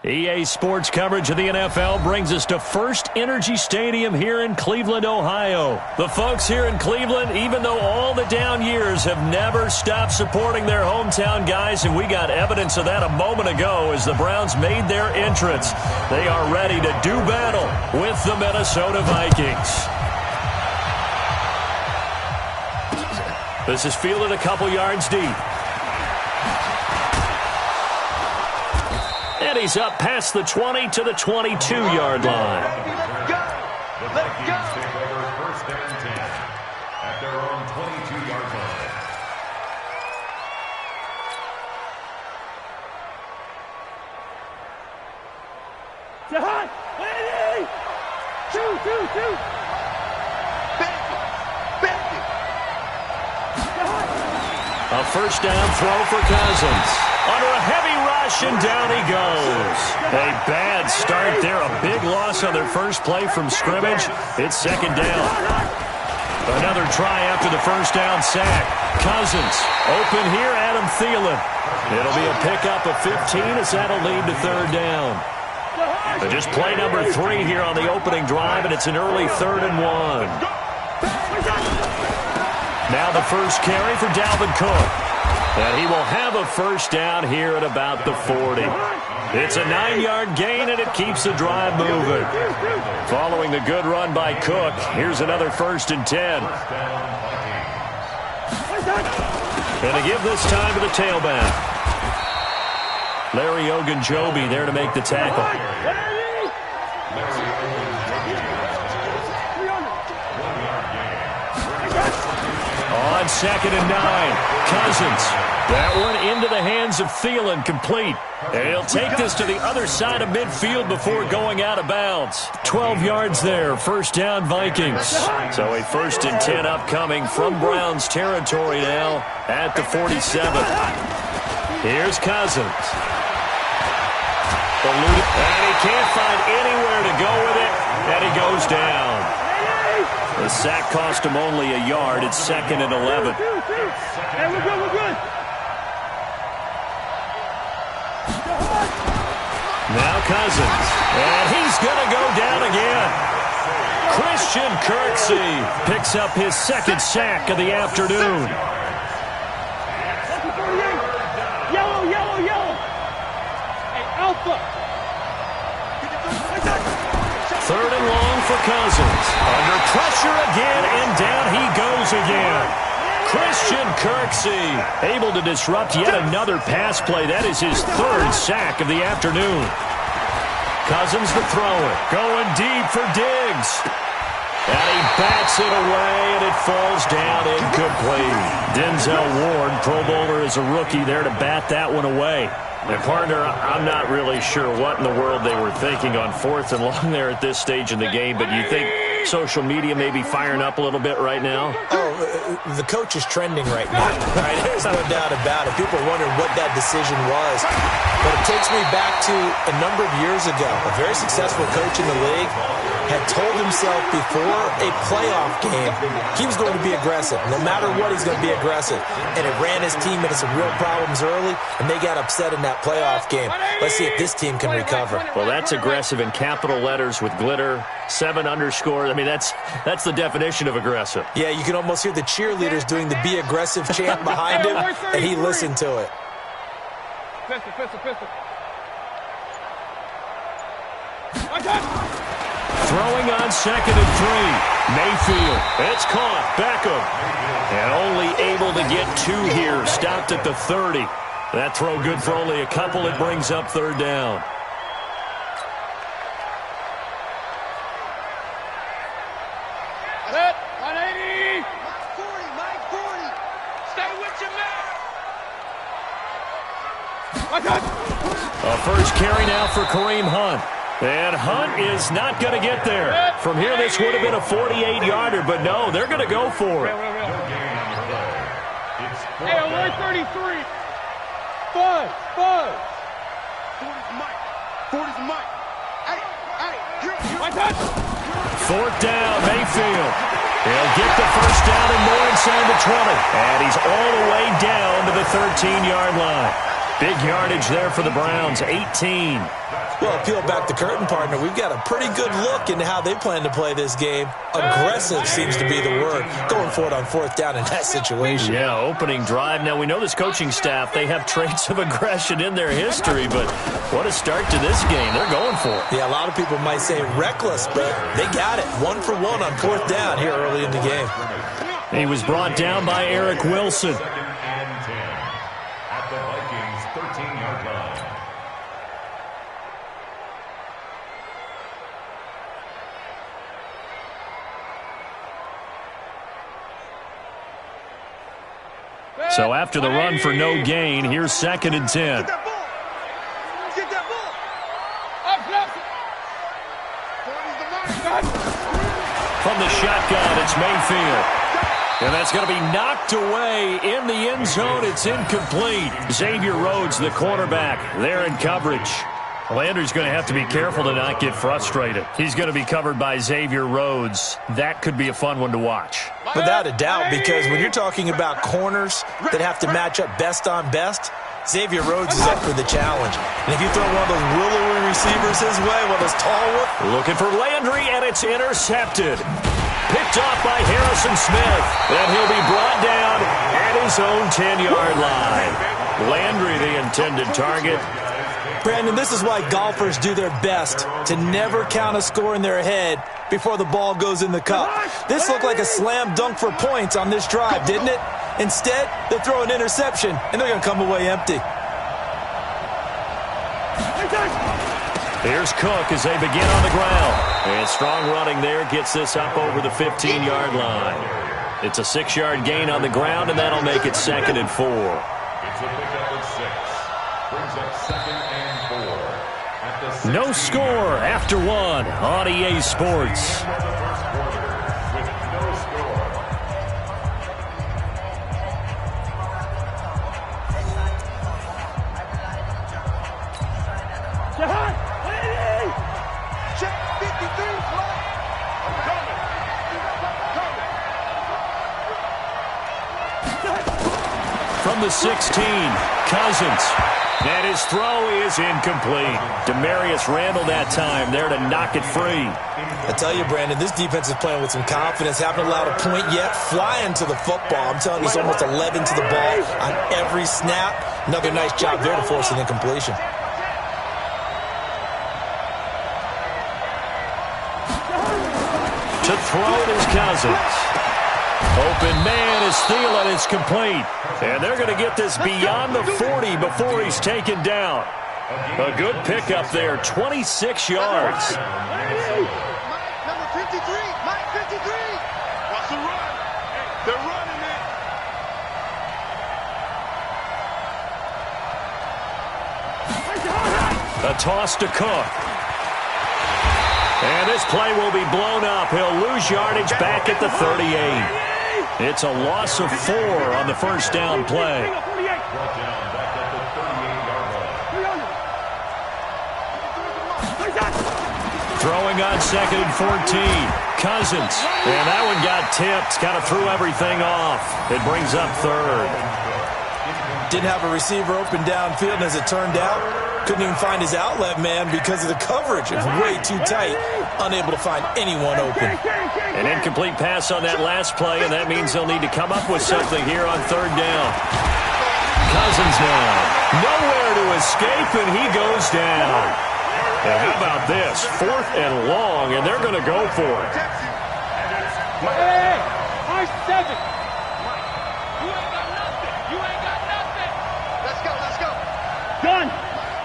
EA Sports coverage of the NFL brings us to First Energy Stadium here in Cleveland, Ohio. The folks here in Cleveland, even though all the down years, have never stopped supporting their hometown guys, and we got evidence of that a moment ago as the Browns made their entrance. They are ready to do battle with the Minnesota Vikings. This is fielded a couple yards deep. And he's up past the 20 to the 22-yard line. The Vikings take over first and 10 at their own 22-yard line. Jahan! Lady! Two! A first down throw for Cousins. Under a heavy rush, and down he goes. A bad start there. A big loss on their first play from scrimmage. It's second down. Another try after the first down sack. Cousins open here, Adam Thielen. It'll be a pickup of 15 as that'll lead to third down. Just play number 3 here on the opening drive, and it's an early 3rd and 1. Now the first carry for Dalvin Cook. And he will have a first down here at about the 40. It's a 9-yard gain, and it keeps the drive moving. Following the good run by Cook, here's another 1st and 10. And to give this time to the tailback. Larry Ogunjobi there to make the tackle. On 2nd and 9, Cousins. That one into the hands of Thielen, complete. And he'll take this to the other side of midfield before going out of bounds. 12 yards there, first down Vikings. So a 1st and 10 upcoming from Browns territory now at the 47. Here's Cousins. And he can't find anywhere to go with it, and he goes down. The sack cost him only a yard. It's 2nd and 11. Hey, we're good. Now Cousins. And he's going to go down again. Christian Kirksey picks up his 2nd sack of the afternoon. Yellow. Hey, Alpha. 3rd and long for Cousins. Under pressure again, and down he goes again. Christian Kirksey able to disrupt yet another pass play. That is his 3rd sack of the afternoon. Cousins the thrower. Going deep for Diggs. And he bats it away, and it falls down incomplete. Denzel Ward, Pro Bowler as a rookie, there to bat that one away. And, partner, I'm not really sure what in the world they were thinking on 4th and long there at this stage in the game, but you think social media may be firing up a little bit right now? Oh, the coach is trending right now. Right? There's no doubt about it. People are wondering what that decision was. But it takes me back to a number of years ago. A very successful coach in the league had told himself before a playoff game he was going to be aggressive. No matter what, he's going to be aggressive. And it ran his team into some real problems early, and they got upset in that playoff game. Let's see if this team can recover. Well, that's aggressive in capital letters with glitter, 7 underscores. I mean, that's the definition of aggressive. Yeah, you can almost hear the cheerleaders doing the be aggressive chant behind him, and he listened to it. Pistol. Throwing on 2nd and 3. Mayfield. It's caught. Beckham. And only able to get 2 here. Stopped at the 30. That throw good for only a couple. It brings up 3rd down. Set. 180. Mike 40. Stay with your man. A first carry now for Kareem Hunt. And Hunt is not going to get there. From here, this would have been a 48-yarder, but no, they're going to go for it. Hey, alert 33. 5. 40's Mike. 40's Mike. Hey, Fourth down, Mayfield. He'll get the first down and more inside the 20. And he's all the way down to the 13-yard line. Big yardage there for the Browns, 18. Well, peel back the curtain, partner. We've got a pretty good look into how they plan to play this game. Aggressive seems to be the word, going for it on fourth down in that situation. Yeah, opening drive. Now, we know this coaching staff, they have traits of aggression in their history, but what a start to this game. They're going for it. Yeah, a lot of people might say reckless, but they got it. 1 for 1 on fourth down here early in the game. He was brought down by Eric Wilson. Second and 10 at the Vikings' 13-yard line. So after the run for no gain, here's 2nd and 10. Get that ball. Get that ball. From the shotgun, it's Mayfield. And that's going to be knocked away in the end zone. It's incomplete. Xavier Rhodes, the quarterback, there in coverage. Landry's going to have to be careful to not get frustrated. He's going to be covered by Xavier Rhodes. That could be a fun one to watch. Without a doubt, because when you're talking about corners that have to match up best on best, Xavier Rhodes is up for the challenge. And if you throw one of those willowy receivers his way, one of those tall ones. Looking for Landry, and it's intercepted. Picked off by Harrison Smith. And he'll be brought down at his own 10-yard line. Landry, the intended target. Brandon, this is why golfers do their best to never count a score in their head before the ball goes in the cup. This looked like a slam dunk for points on this drive, didn't it? Instead, they throw an interception, and they're going to come away empty. Here's Cook as they begin on the ground. And strong running there gets this up over the 15-yard line. It's a 6-yard gain on the ground, and that'll make it 2nd and 4. It's a pickup of 6. Brings up 2nd and 4. At the 16. No score after 1 on EA Sports. The first quarter with no score. Check 53 flag. From the 16, Cousins. And his throw is incomplete. Demarius Randall that time there to knock it free. I tell you, Brandon, this defense is playing with some confidence. Haven't allowed a point yet. Flying to the football. I'm telling you, it's almost 11 to the ball on every snap. Another nice job there to force an incompletion. To throw it is Cousins. Open man is Thielen. It's complete. And they're going to get this beyond the 40 before he's taken down. A good pickup there, 26 yards. Number 53, Mike 53. Watch the run. They're running it. A toss to Cook. And this play will be blown up. He'll lose yardage back at the 38. It's a loss of 4 on the first down play. Brought down back at the 38-yard line. Throwing on 2nd and 14. Cousins. And that one got tipped. Kind of threw everything off. It brings up 3rd. Didn't have a receiver open downfield, and as it turned out, couldn't even find his outlet man because of the coverage. It was way too tight. Unable to find anyone open. An incomplete pass on that last play, and that means they'll need to come up with something here on 3rd down. Cousins now. Nowhere to escape, and he goes down. And how about this? 4th and long, and they're going to go for it. Hey, March 7. You ain't got nothing. You ain't got nothing. Let's go, let's go. Done.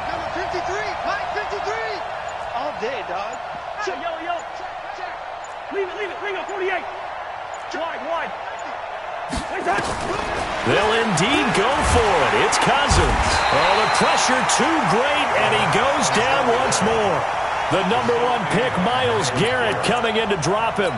Number 53, Mike 53. All day, dog. Check, yo. Check. Leave it. Bring up 48. Wide. They'll indeed go for it. It's Cousins. Oh, the pressure too great, and he goes down once more. The #1 pick, Myles Garrett, coming in to drop him.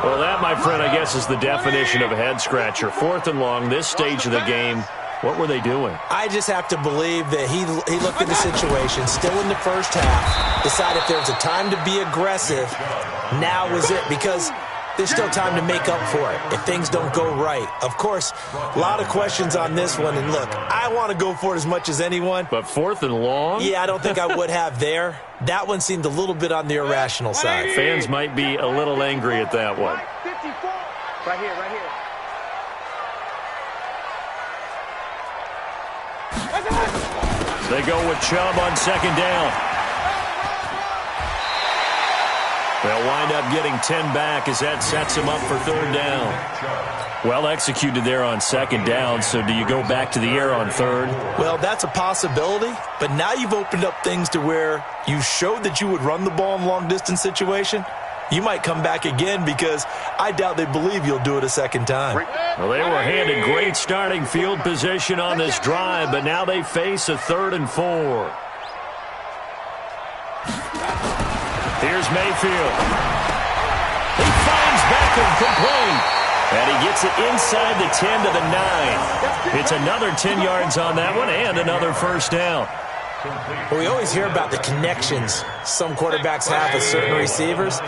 Well, that, my friend, I guess is the definition of a head-scratcher. 4th and long, this stage of the game. What were they doing? I just have to believe that he looked at the situation, still in the first half, decided if there was a time to be aggressive, now was it, because there's still time to make up for it if things don't go right. Of course, a lot of questions on this one, and look, I want to go for it as much as anyone. But 4th and long? Yeah, I don't think I would have there. That one seemed a little bit on the irrational side. Fans might be a little angry at that one. 54. Right here, right here. They go with Chubb on 2nd down. They'll wind up getting 10 back as that sets them up for 3rd down. Well executed there on 2nd down, so do you go back to the air on 3rd? Well, that's a possibility, but now you've opened up things to where you showed that you would run the ball in long-distance situation. You might come back again because I doubt they believe you'll do it a 2nd time. Well, they were handed great starting field position on this drive, but now they face a 3rd and 4. Here's Mayfield. He finds Beckham complete. And he gets it inside the 10 to the 9. It's another 10 yards on that one and another 1st down. Well, we always hear about the connections some quarterbacks have with certain receivers.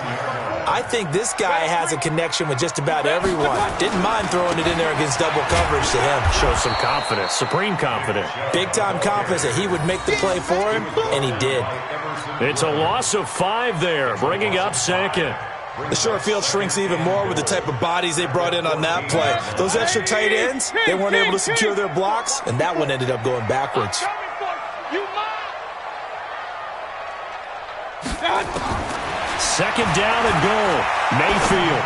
I think this guy has a connection with just about everyone. Didn't mind throwing it in there against double coverage to him. Shows some confidence, supreme confidence. Big-time confidence that he would make the play for him, and he did. It's a loss of 5 there, bringing up 2nd. The short field shrinks even more with the type of bodies they brought in on that play. Those extra tight ends, they weren't able to secure their blocks, and that one ended up going backwards. 2nd down and goal. Mayfield.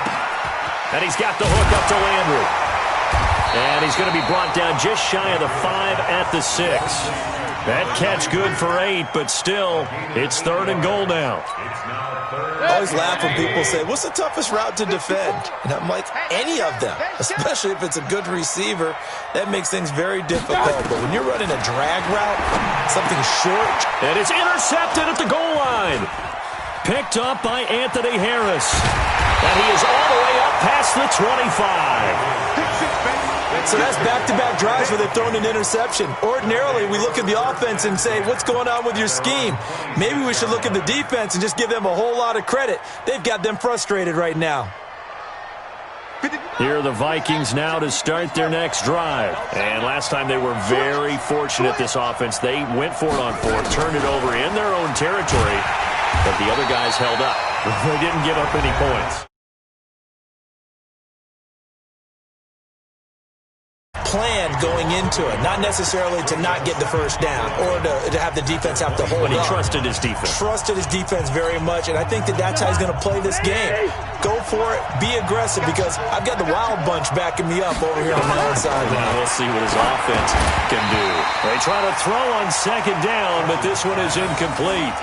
And he's got the hook up to Landry. And he's going to be brought down just shy of the 5 at the 6. That catch good for 8, but still, it's 3rd and goal now. I always laugh when people say, what's the toughest route to defend? And I'm like, any of them, especially if it's a good receiver. That makes things very difficult. But when you're running a drag route, something short. And it's intercepted at the goal line. Picked up by Anthony Harris. And he is all the way up past the 25. So that's back-to-back drives where they've thrown an interception. Ordinarily, we look at the offense and say, what's going on with your scheme? Maybe we should look at the defense and just give them a whole lot of credit. They've got them frustrated right now. Here are the Vikings now to start their next drive. And last time they were very fortunate, this offense. They went for it on 4th, turned it over in their own territory, but the other guys held up. They didn't give up any points. Plan going into it, not necessarily to not get the 1st down or to have the defense have to hold But he up. trusted his defense. Trusted his defense very much, and I think that's how he's going to play this game. Go for it, be aggressive, because I've got the wild bunch backing me up over here on my own side. We'll see what his offense can do. They try to throw on 2nd down, but this one is incomplete.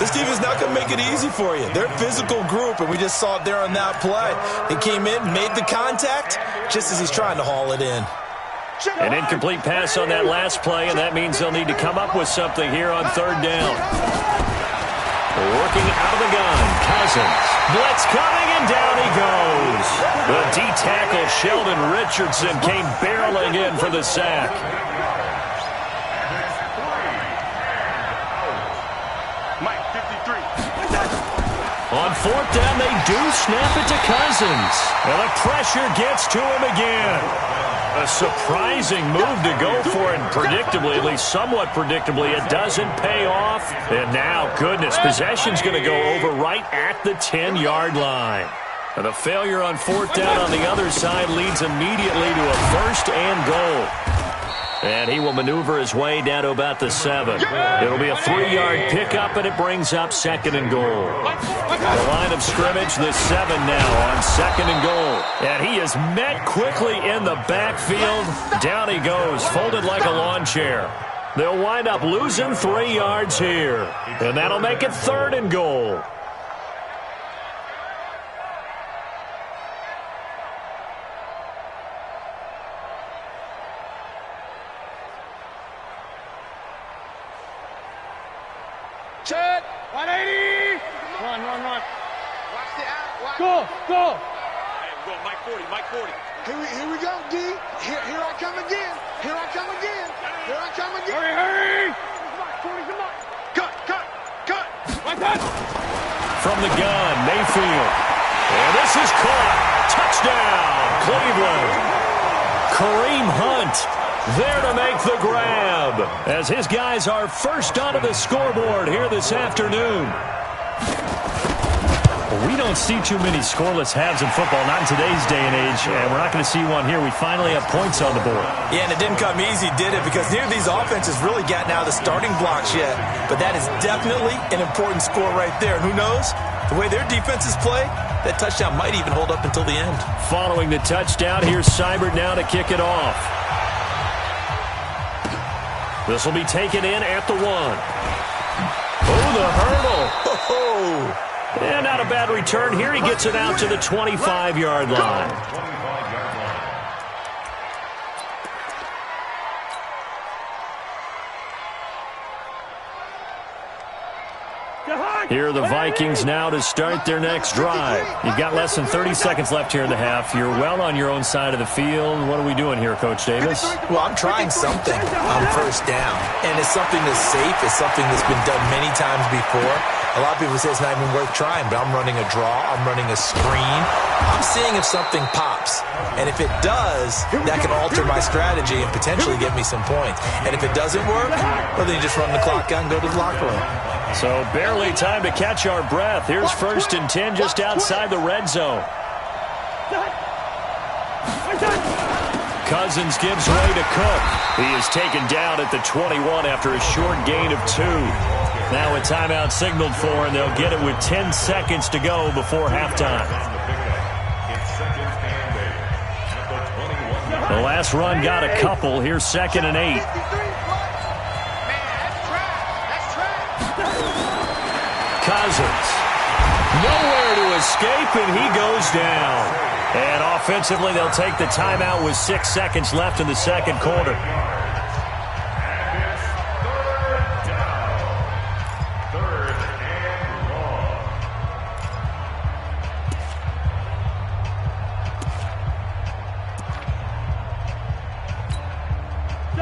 This team is not going to make it easy for you. They're a physical group, and we just saw it there on that play. He came in, made the contact, just as he's trying to haul it in. An incomplete pass on that last play, and that means they'll need to come up with something here on 3rd down. Working out of the gun, Cousins. Blitz coming, and down he goes. The D-tackle, Sheldon Richardson, came barreling in for the sack. Mike, 53. On 4th down, they do snap it to Cousins. And the pressure gets to him again. A surprising move to go for it, and predictably, at least somewhat predictably, it doesn't pay off. And now, goodness, possession's going to go over right at the 10-yard line. And the failure on 4th down on the other side leads immediately to a 1st and goal. And he will maneuver his way down to about the 7. It'll be a 3-yard pickup, and it brings up 2nd and goal. The line of scrimmage, the 7 now on 2nd and goal. And he is met quickly in the backfield. Down he goes, folded like a lawn chair. They'll wind up losing 3 yards here. And that'll make it 3rd and goal. Check. 180. Run. Watch the out. Go. Hey, we're going Mike 40. Here we go, D. Here I come again. Here I come again. Here I come again. Hurry, hurry! Come on. Cut. Like that! From the gun, Mayfield. And this is caught. Touchdown, Cleveland. Kareem Hunt there to make the grab as his guys are first onto the scoreboard here this afternoon. Well, we don't see too many scoreless halves in football, not in today's day and age, and we're not going to see one here. We finally have points on the board. Yeah, and it didn't come easy, did it? Because neither of these offenses really gotten out of the starting blocks yet. But that is definitely an important score right there. And who knows? The way their defenses play, that touchdown might even hold up until the end. Following the touchdown, here's Seibert now to kick it off. This will be taken in at the 1. Oh, the hurdle. Oh, And not a bad return here. He gets it out to the 25-yard line. 25-yard line. Here are the Vikings now to start their next drive. You've got less than 30 seconds left here in the half. You're well on your own side of the field. What are we doing here, Coach Davis? well, I'm trying something on first down. And it's something that's safe. It's something that's been done many times before. A lot of people say it's not even worth trying, but I'm running a draw. I'm running a screen. I'm seeing if something pops. And if it does, that can alter my strategy and potentially get me some points. And if it doesn't work, well, then you just run the clock out and go to the locker room. So barely time to catch our breath. Here's 1st and 10 just outside the red zone. Cousins gives way to Cook. He is taken down at the 21 after a short gain of 2. Now a timeout signaled for, and they'll get it with 10 seconds to go before halftime. The last run got a couple. Here's 2nd and 8. Cousins. Nowhere to escape, and he goes down. And offensively, they'll take the timeout with 6 seconds left in the second quarter.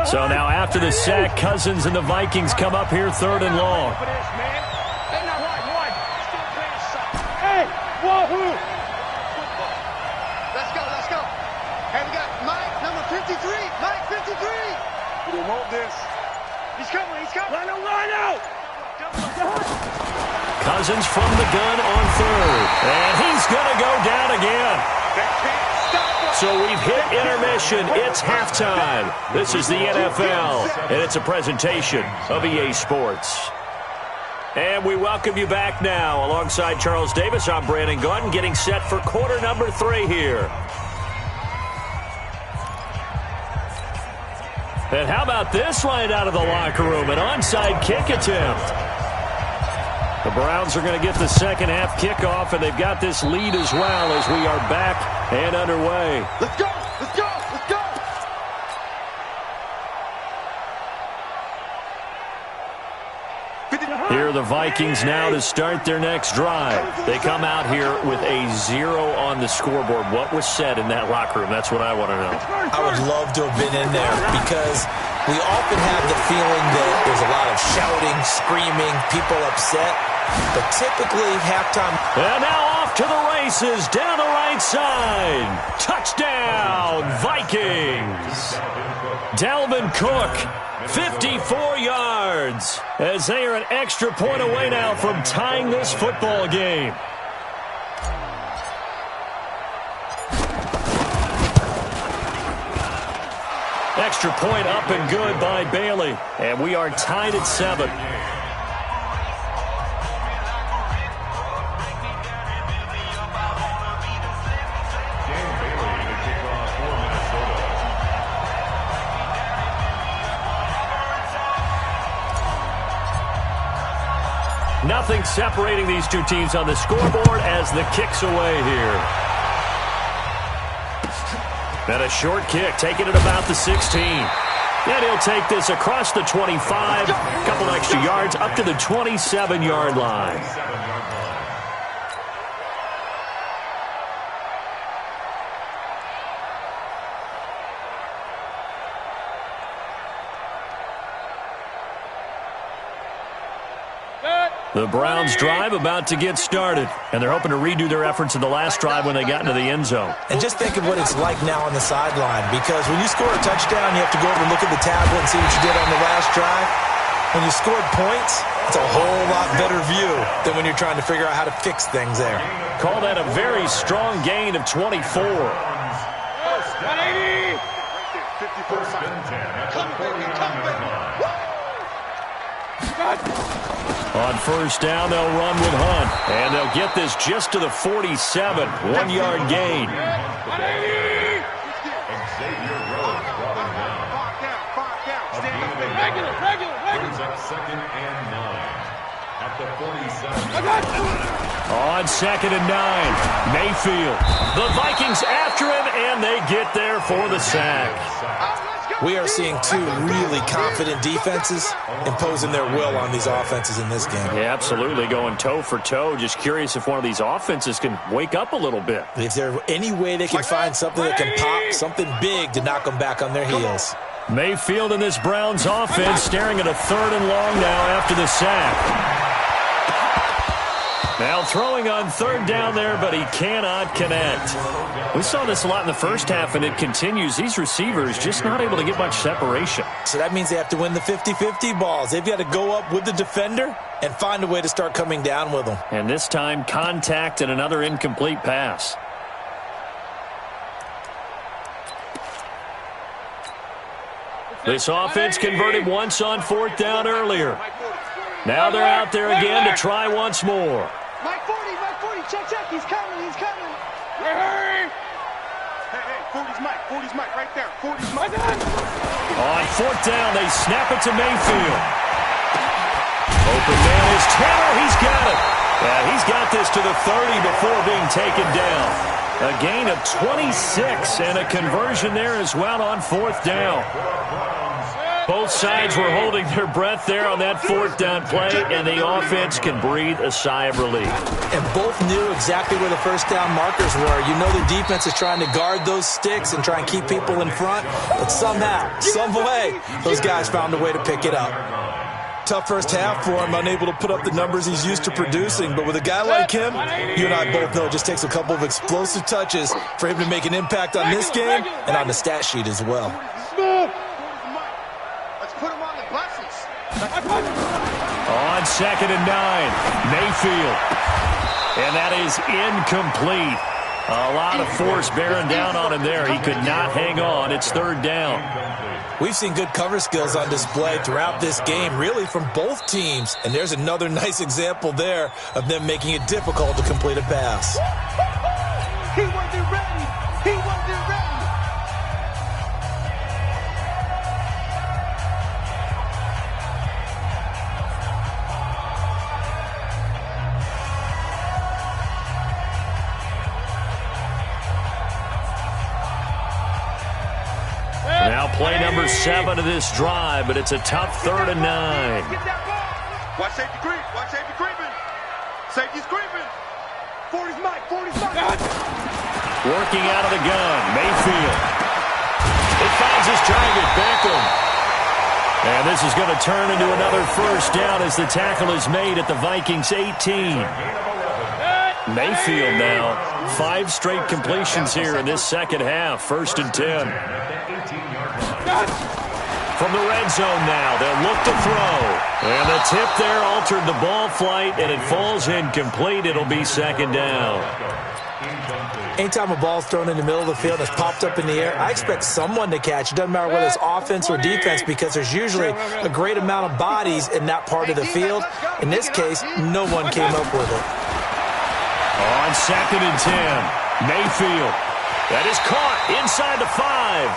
So now after the sack, Cousins and the Vikings come up here 3rd and long. Hey, wahoo! Let's go. Hey, we got Mike, number 53. Mike, 53. We want this. He's coming. Line out! Cousins from the gun on 3rd. And he's going to go down again. They can't stop us. So we've hit intermission. It's halftime. This is the NFL, and it's a presentation of EA Sports. And we welcome you back now. Alongside Charles Davis, I'm Brandon Gaudin, getting set for quarter number 3 here. And how about this right out of the locker room? An onside kick attempt. The Browns are going to get the second half kickoff, and they've got this lead as well as we are back and underway. Let's go. Here are the Vikings now to start their next drive. They come out here with a 0 on the scoreboard. What was said in that locker room? That's what I want to know. I would love to have been in there because we often have the feeling that there's a lot of shouting, screaming, people upset. But typically, halftime... And now off to the races, down the right side. Touchdown, Vikings. Dalvin Cook, 54 yards, as they are an extra point away now from tying this football game. Extra point up and good by Bailey. And we are tied at 7. Nothing separating these two teams on the scoreboard as the kick's away here. And a short kick, taking it about the 16. And he'll take this across the 25, a couple extra yards, up to the 27-yard line. The Browns drive about to get started, and they're hoping to redo their efforts in the last drive when they got into the end zone. And just think of what it's like now on the sideline, because when you score a touchdown, you have to go over and look at the tablet and see what you did on the last drive. When you scored points, it's a whole lot better view than when you're trying to figure out how to fix things there. Call that a very strong gain of 24. 180! 54 and 10 at the 49-yard line. On first down, they'll run with Hunt, and they'll get this just to the 47, 1-yard gain. 180! Xavier Rhodes brought him down. Regular. Brings up 2nd and 9 at the 47. On 2nd and 9, Mayfield. The Vikings after him, and they get there for the sack. We are seeing two really confident defenses imposing their will on these offenses in this game. Yeah, absolutely, going toe for toe. Just curious if one of these offenses can wake up a little bit. If there's any way they can find something that can pop, something big to knock them back on their heels. Mayfield in this Browns offense staring at a 3rd and long now after the sack. Now throwing on 3rd down there, but he cannot connect. We saw this a lot in the first half, and it continues. These receivers just not able to get much separation. So that means they have to win the 50-50 balls. They've got to go up with the defender and find a way to start coming down with them. And this time, contact and another incomplete pass. This offense converted once on 4th down earlier. Now they're out there again to try once more. Mike 40, check, he's coming. Hurry! Hey, 40's Mike, right there, 40's Mike. On 4th down, they snap it to Mayfield. Open man is Taylor, he's got it. Yeah, he's got this to the 30 before being taken down. A gain of 26 and a conversion there as well on 4th down. Both sides were holding their breath there on that 4th down play, and the offense can breathe a sigh of relief. And both knew exactly where the first down markers were. You know the defense is trying to guard those sticks and try and keep people in front, but somehow, some way, those guys found a way to pick it up. Tough first half for him, unable to put up the numbers he's used to producing, but with a guy like him, you and I both know it just takes a couple of explosive touches for him to make an impact on this game and on the stat sheet as well. Put him on the buses. On 2nd and 9, Mayfield. And that is incomplete. A lot of force bearing down on him there. He could not hang on. It's 3rd down. We've seen good cover skills on display throughout this game, really from both teams. And there's another nice example there of them making it difficult to complete a pass. He wasn't ready. Now play number 7 of this drive, but it's a tough 3rd and 9. Watch safety creeping. Safety's creeping. 40's Mike. Working out of the gun, Mayfield. It finds his target, Beckham. And this is going to turn into another first down as the tackle is made at the Vikings 18. Mayfield now, 5 straight completions here in this second half, 1st and 10. From the red zone now, they'll look to throw. And the tip there altered the ball flight, and it falls incomplete. It'll be 2nd down. Anytime a ball's thrown in the middle of the field and it's popped up in the air, I expect someone to catch. It doesn't matter whether it's offense or defense, because there's usually a great amount of bodies in that part of the field. In this case, no one came up with it. On 2nd and 10, Mayfield. That is caught inside the 5.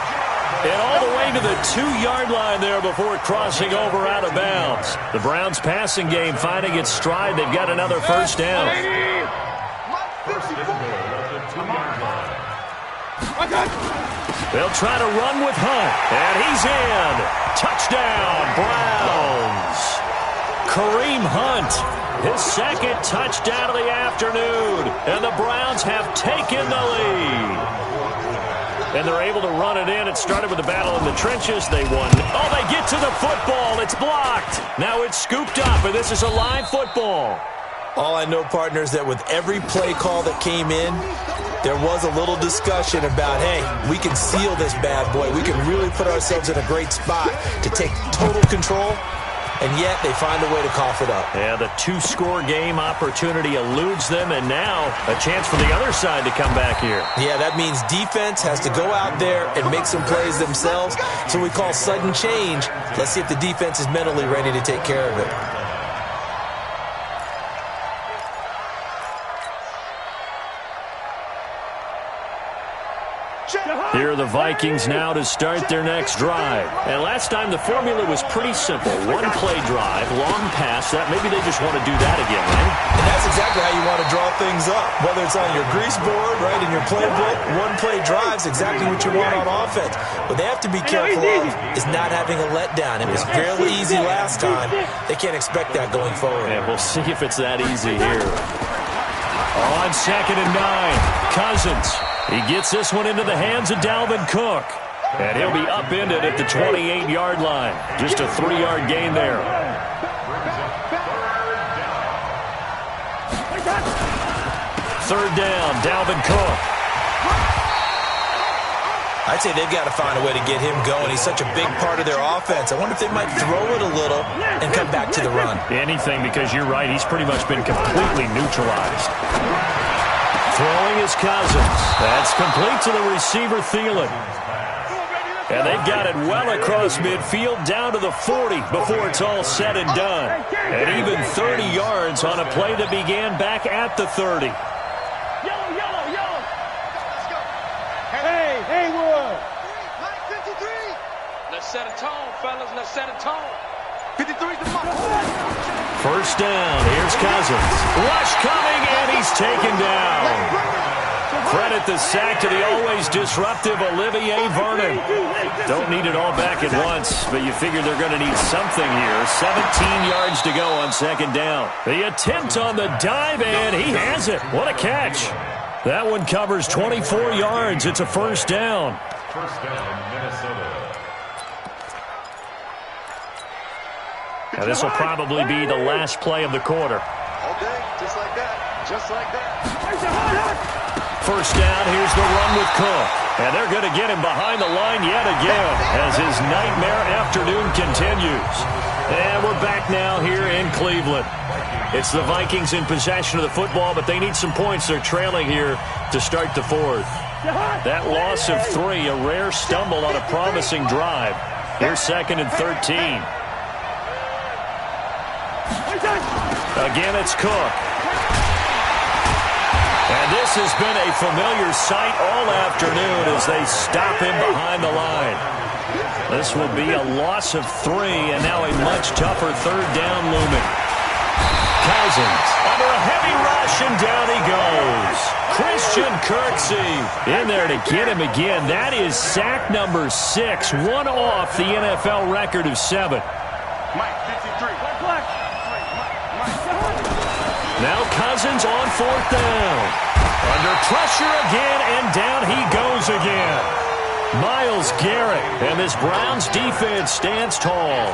And all the way to the 2-yard line there before crossing over out of bounds. The Browns passing game finding its stride. They've got another first down. They'll try to run with Hunt. And he's in. Touchdown, Browns. Kareem Hunt, his 2nd touchdown of the afternoon. And the Browns have taken the lead. And they're able to run it in. It started with a battle in the trenches. They won. Oh, they get to the football. It's blocked. Now it's scooped up, and this is a live football. All I know, partner, is that with every play call that came in, there was a little discussion about, hey, we can seal this bad boy. We can really put ourselves in a great spot to take total control, and yet they find a way to cough it up. Yeah, the two-score game opportunity eludes them, and now a chance for the other side to come back here. Yeah, that means defense has to go out there and make some plays themselves. So we call sudden change. Let's see if the defense is mentally ready to take care of it. Here are the Vikings now to start their next drive. And last time the formula was pretty simple. One-play drive, long pass. That maybe they just want to do that again, right? And that's exactly how you want to draw things up. Whether it's on your grease board, right, in your playbook, one-play drive's exactly what you want on offense. What they have to be careful of is not having a letdown. It was fairly easy last time. They can't expect that going forward. Yeah, we'll see if it's that easy here. On 2nd and 9, Cousins. He gets this one into the hands of Dalvin Cook. And he'll be upended at the 28-yard line. Just a 3-yard gain there. Third down, Dalvin Cook. I'd say they've got to find a way to get him going. He's such a big part of their offense. I wonder if they might throw it a little and come back to the run. Anything, because you're right. He's pretty much been completely neutralized. Throwing is Cousins. That's complete to the receiver, Thielen. And they've got it well across midfield down to the 40 before it's all said and done. And even 30 yards on a play that began back at the 30. Yellow, yellow, yellow. Hey, Haywood. 53. Let's set a tone, fellas. Let's set a tone. 53's the mark. First down. Here's Cousins. Rush coming, and he's taken down. Credit the sack to the always disruptive Olivier Vernon. Don't need it all back at once, but you figure they're going to need something here. 17 yards to go on 2nd down. The attempt on the dive, and he has it. What a catch. That one covers 24 yards. It's a first down. First down, Minnesota. Now, this will probably be the last play of the quarter. All day, just like that. Just like that. First down, here's the run with Cook. And they're going to get him behind the line yet again as his nightmare afternoon continues. And we're back now here in Cleveland. It's the Vikings in possession of the football, but they need some points. They're trailing here to start the 4th. That loss of 3, a rare stumble on a promising drive. Here's 2nd and 13. Again, it's Cook. And this has been a familiar sight all afternoon as they stop him behind the line. This will be a loss of 3, and now a much tougher 3rd down looming. Cousins under a heavy rush, and down he goes. Christian Kirksey in there to get him again. That is sack number 6, one off the NFL record of 7. Mike, 53. Now Cousins on 4th down. Under pressure again, and down he goes again. Myles Garrett, and this Browns defense stands tall.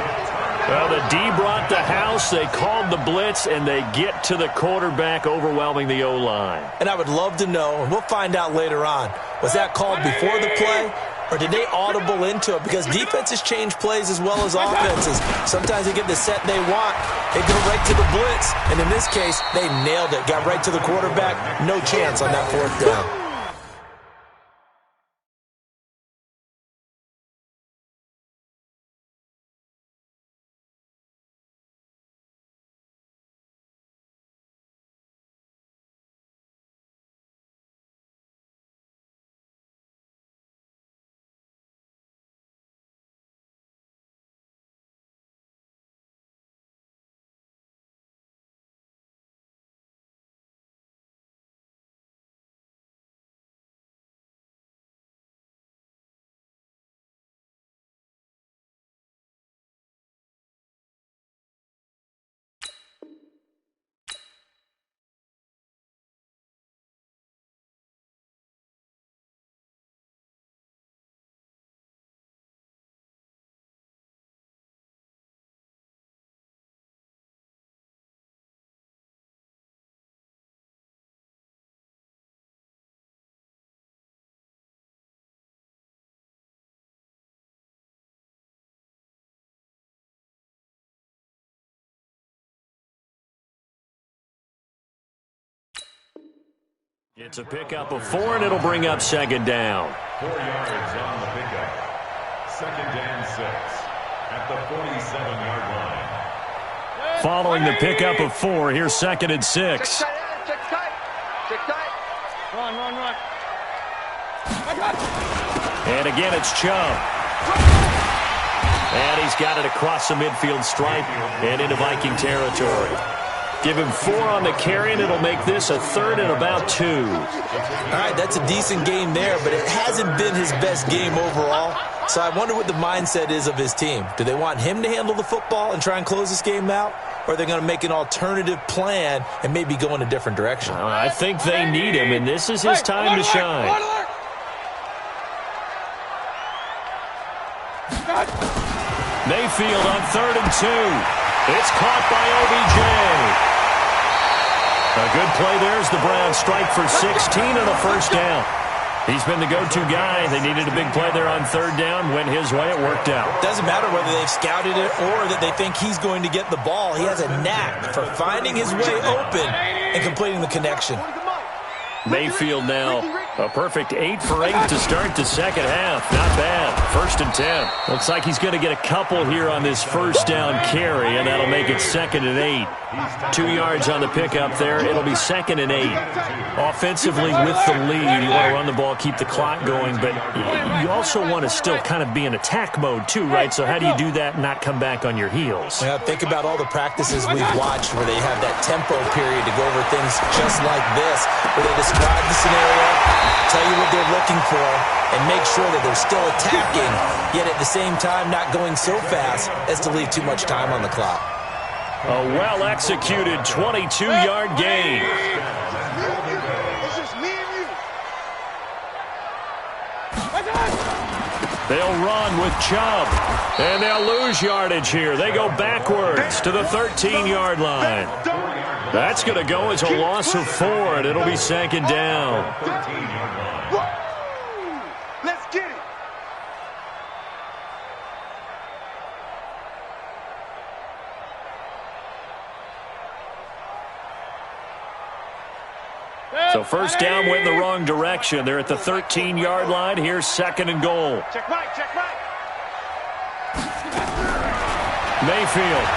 Well, the D brought the house. They called the blitz, and they get to the quarterback, overwhelming the O-line. And I would love to know, and we'll find out later on, was that called before the play, or did they audible into it? Because defenses change plays as well as offenses. Sometimes they get the set they want. They go right to the blitz. And in this case, they nailed it. Got right to the quarterback. No chance on that 4th down. It's a pickup of 4, and it'll bring up second down. 4 yards on the pickup. Second and 6 at the 47-yard line. Following the pickup of 4, here's second and 6. Check tight. Run. And again, it's Chubb. And he's got it across the midfield stripe and into Viking territory. Give him 4 on the carry, and it'll make this a 3rd and about 2. All right, that's a decent game there, but it hasn't been his best game overall. So I wonder what the mindset is of his team. Do they want him to handle the football and try and close this game out? Or are they going to make an alternative plan and maybe go in a different direction? I think they need him, and this is his time to shine. Mayfield on 3rd and 2. It's caught by OBJ. A good play there as the Browns strike for 16 and a first down. He's been the go-to guy. They needed a big play there on 3rd down. Went his way. It worked out. Doesn't matter whether they've scouted it or that they think he's going to get the ball. He has a knack for finding his way open and completing the connection. Mayfield now a perfect 8 for 8 to start the second half. Not bad. 1st and 10. Looks like he's going to get a couple here on this first down carry, and that'll make it 2nd and 8. 2 yards on the pickup there. It'll be 2nd and 8. Offensively with the lead, you want to run the ball, keep the clock going, but you also want to still kind of be in attack mode too, right? So how do you do that and not come back on your heels? Well, think about all the practices we've watched where they have that tempo period to go over things just like this, where they describe the scenario, tell you what they're looking for, and make sure that they're still attacking, yet at the same time not going so fast as to leave too much time on the clock. A well-executed 22-yard gain. It's just me and you. They'll run with Chubb, and they'll lose yardage here. They go backwards to the 13-yard line. That's going to go as a loss of 4, and it'll be 2nd down. Let's get it. So first down went in the wrong direction. They're at the 13-yard line. Here's 2nd and goal. Check right. Mayfield.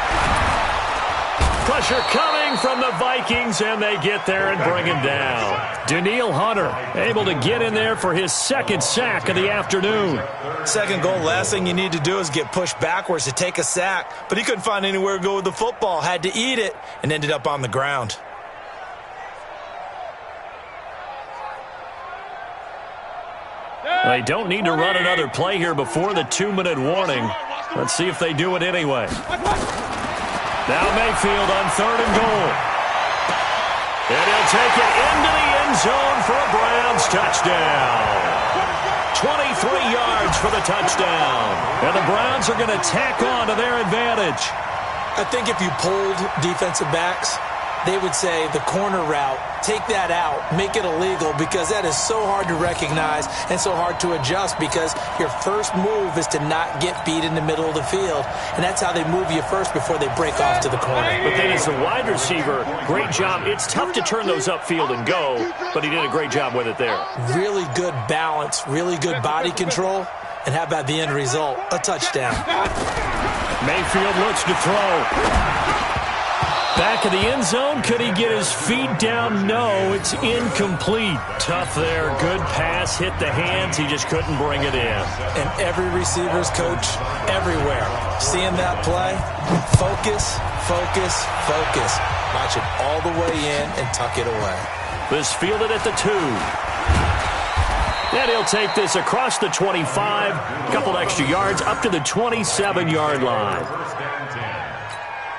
Pressure coming from the Vikings, and they get there and bring him down. Danielle Hunter able to get in there for his 2nd sack of the afternoon. 2nd goal, last thing you need to do is get pushed backwards to take a sack. But he couldn't find anywhere to go with the football, had to eat it, and ended up on the ground. They don't need to run another play here before the 2-minute warning. Let's see if they do it anyway. Now Mayfield on 3rd and goal. And he'll take it into the end zone for a Browns touchdown. 23 yards for the touchdown. And the Browns are going to tack on to their advantage. I think if you polled defensive backs, they would say the corner route, take that out, make it illegal, because that is so hard to recognize and so hard to adjust, because your first move is to not get beat in the middle of the field, and that's how they move you first before they break off to the corner. But then as a wide receiver, great job. It's tough to turn those upfield and go, but he did a great job with it there. Really good balance, really good body control, and how about the end result? A touchdown. Mayfield looks to throw. Back of the end zone. Could he get his feet down? No, it's incomplete. Tough there. Good pass. Hit the hands. He just couldn't bring it in. And every receiver's coach everywhere, seeing that play, focus, focus, focus. Watch it all the way in and tuck it away. This fielded at the 2. And he'll take this across the 25. A couple extra yards up to the 27-yard line. First and 10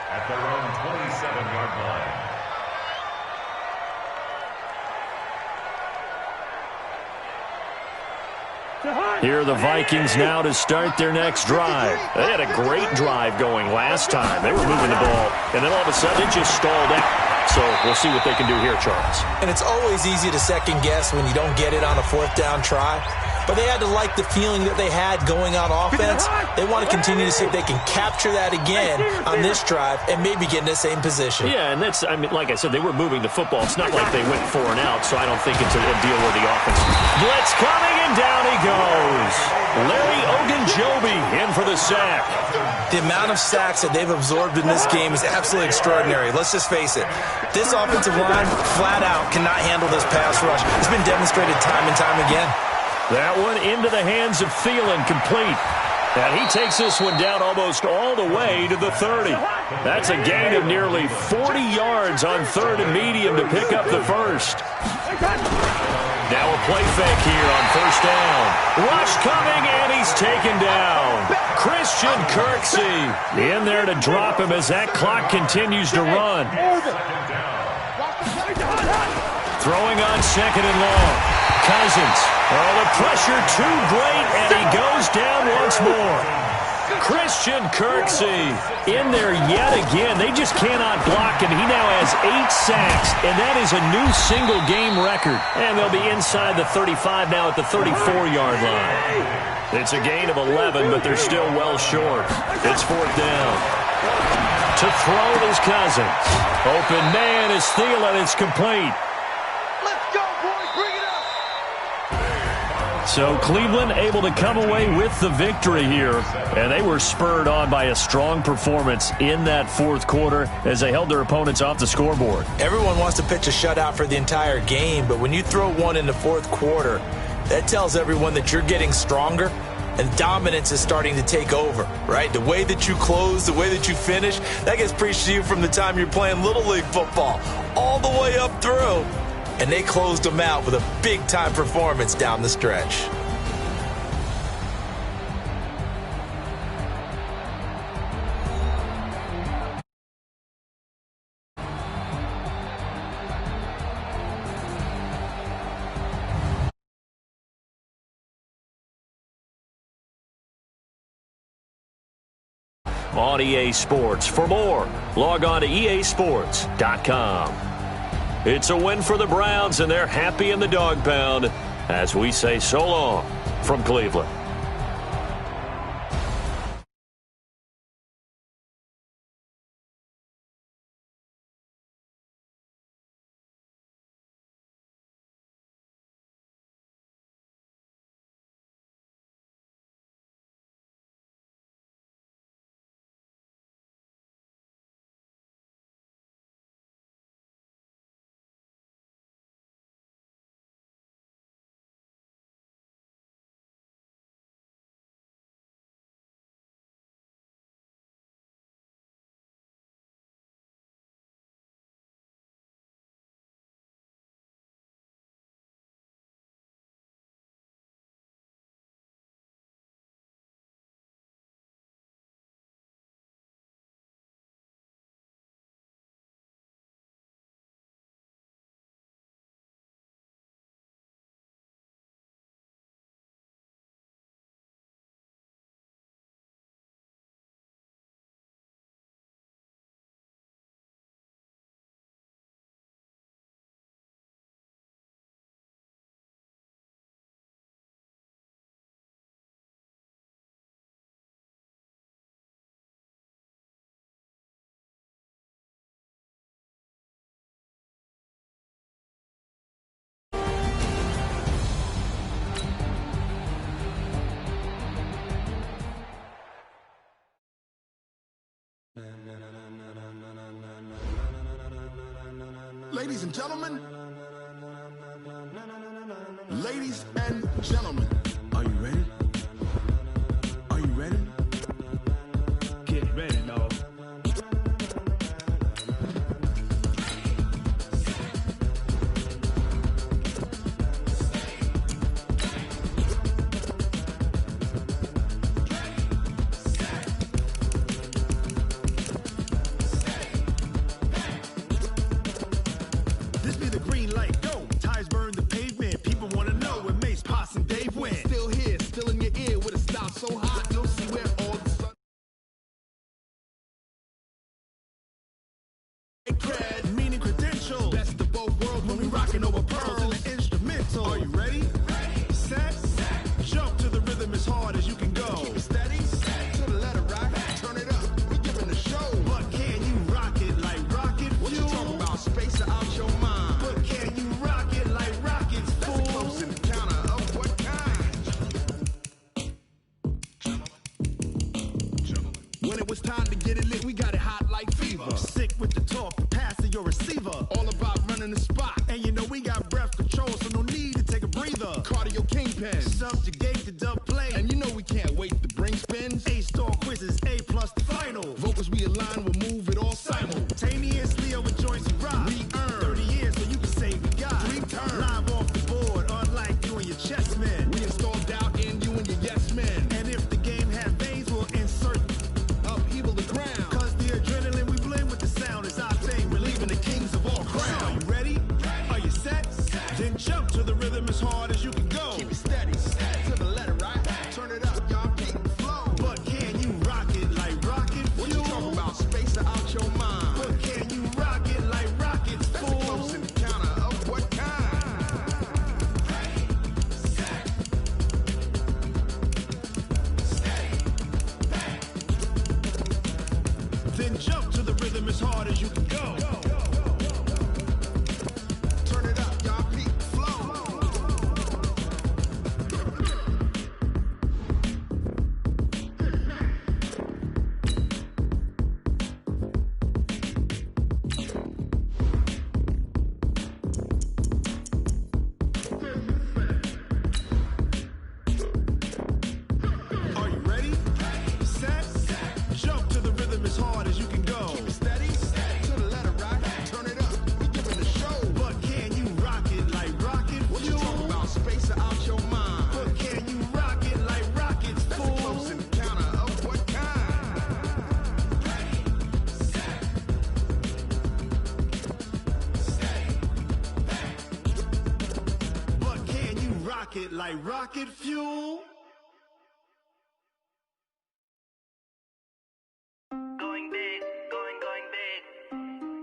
at their own 27-yard line. Here are the Vikings now to start their next drive. They had a great drive going last time. They were moving the ball, and then all of a sudden it just stalled out. So we'll see what they can do here, Charles. And it's always easy to second guess when you don't get it on a 4th down try. but they had to like the feeling that they had going on offense. They want to continue to see if they can capture that again on this drive and maybe get in the same position. Yeah, and that's, I mean, like I said, they were moving the football. It's not like they went 4 and out, so I don't think it's a deal where the offense. Blitz coming, and down he goes. Larry Ogunjobi in for the sack. The amount of sacks that they've absorbed in this game is absolutely extraordinary. Let's just face it. This offensive line, flat out, cannot handle this pass rush. It's been demonstrated time and time again. That one into the hands of Thielen, complete. And he takes this one down almost all the way to the 30. That's a gain of nearly 40 yards on 3rd and medium to pick up the first. Now a play fake here on 1st down. Rush coming, and he's taken down. Christian Kirksey in there to drop him as that clock continues to run. Throwing on 2nd and long. Cousins. Oh, the pressure too great, and he goes down once more. Christian Kirksey in there yet again. They just cannot block him. He now has 8 sacks, and that is a new single-game record. And they'll be inside the 35 now at the 34-yard line. It's a gain of 11, but they're still well short. It's 4th down. To throw is Cousins. Open man is Thielen. It's complete. So Cleveland able to come away with the victory here. And they were spurred on by a strong performance in that 4th quarter as they held their opponents off the scoreboard. Everyone wants to pitch a shutout for the entire game, but when you throw one in the 4th quarter, that tells everyone that you're getting stronger and dominance is starting to take over, right? The way that you close, the way that you finish, that gets preached to you from the time you're playing Little League football all the way up through. And they closed them out with a big-time performance down the stretch. On EA Sports. For more, log on to easports.com. It's a win for the Browns, and they're happy in the dog pound as we say so long from Cleveland. Ladies and gentlemen, are you ready? Are you ready? Get ready, dog. This be the green light, go. Ties burn the pavement. People want to know when Mace, Poss, and Dave went. Still here, still in pen. Subjugate the dub play. And you know we can't wait to bring spins. A-star quizzes, A+ the final. Vocals we align, we'll move it all simultaneously over joints and rock. We earn 30 years so you can say we got 3 turns. Live off the board, unlike you and your chess men. We install doubt in you and your yes men. And if the game had veins, we'll insert upheaval the ground. Cause the adrenaline we blend with the sound is our thing. We're leaving the kings of all crowns. Are you ready? Are you set? Then jump to the rhythm as hard as you can go. Keep it steady, to the letter, right? Turn it up, y'all keep the flow. But can you rock it like rocket fuel? What you talking about? Space out your mind. But can you rock it like rockets, fool? That's a close encounter of what kind? Then jump to the rhythm as hard as you can go. Turn it up, y'all keep the flow. Are you ready? Set? Jump to the rhythm as hard as you can go. Keep it steady, to the letter, right? Turn it up, we giving the show. But can you rock it like rocket fuel? What you talking about? Space out your mind. But can you rock it like rockets, fool? That's a close encounter of what kind? But can you rock it like rocket fuel? Going big, going big.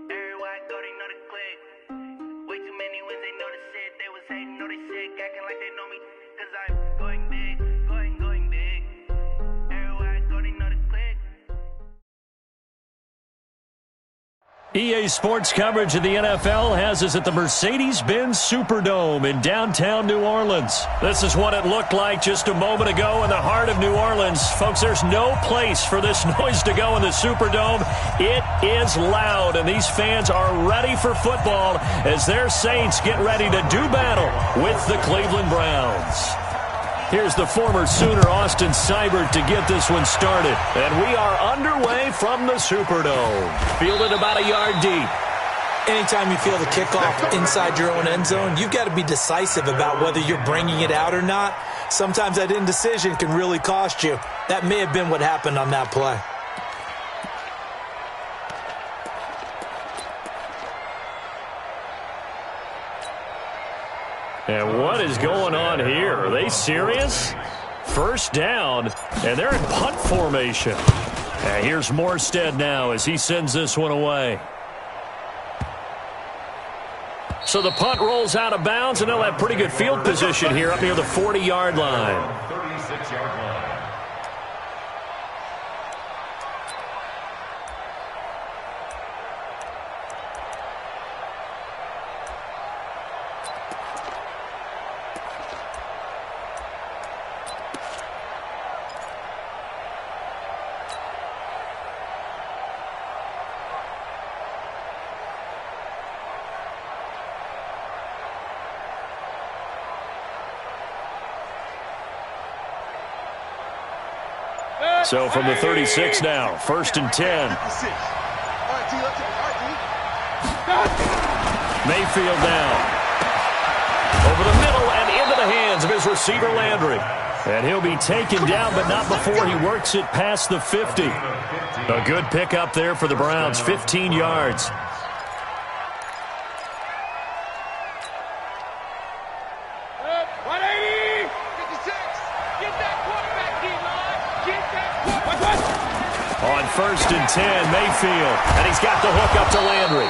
Everywhere I go, they know the click. Way too many wins, they know the shit. They was hating, know they sick, acting like they know me. Cause I'm going big, going big. Everywhere I go, they know the click. EA Sports coverage of the NFL has us at the Mercedes-Benz Superdome in downtown New Orleans. This is what it looked like just a moment ago in the heart of New Orleans. Folks, there's no place for this noise to go in the Superdome. It is loud, and these fans are ready for football as their Saints get ready to do battle with the Cleveland Browns. Here's the former Sooner, Austin Seibert, to get this one started. And we are underway from the Superdome. Fielded about a yard deep. Anytime you feel the kickoff inside your own end zone, you've got to be decisive about whether you're bringing it out or not. Sometimes that indecision can really cost you. That may have been what happened on that play. And what is going on here? Are they serious? First down, and they're in punt formation. And here's Morstead now as he sends this one away. So the punt rolls out of bounds, and they'll have pretty good field position here up near the 40-yard line. 36-yard line. So from the 36 now, 1st and 10. Mayfield down. Over the middle and into the hands of his receiver Landry. And he'll be taken down, but not before he works it past the 50. A good pickup there for the Browns, 15 yards. On 1st and 10, Mayfield. And he's got the hook up to Landry.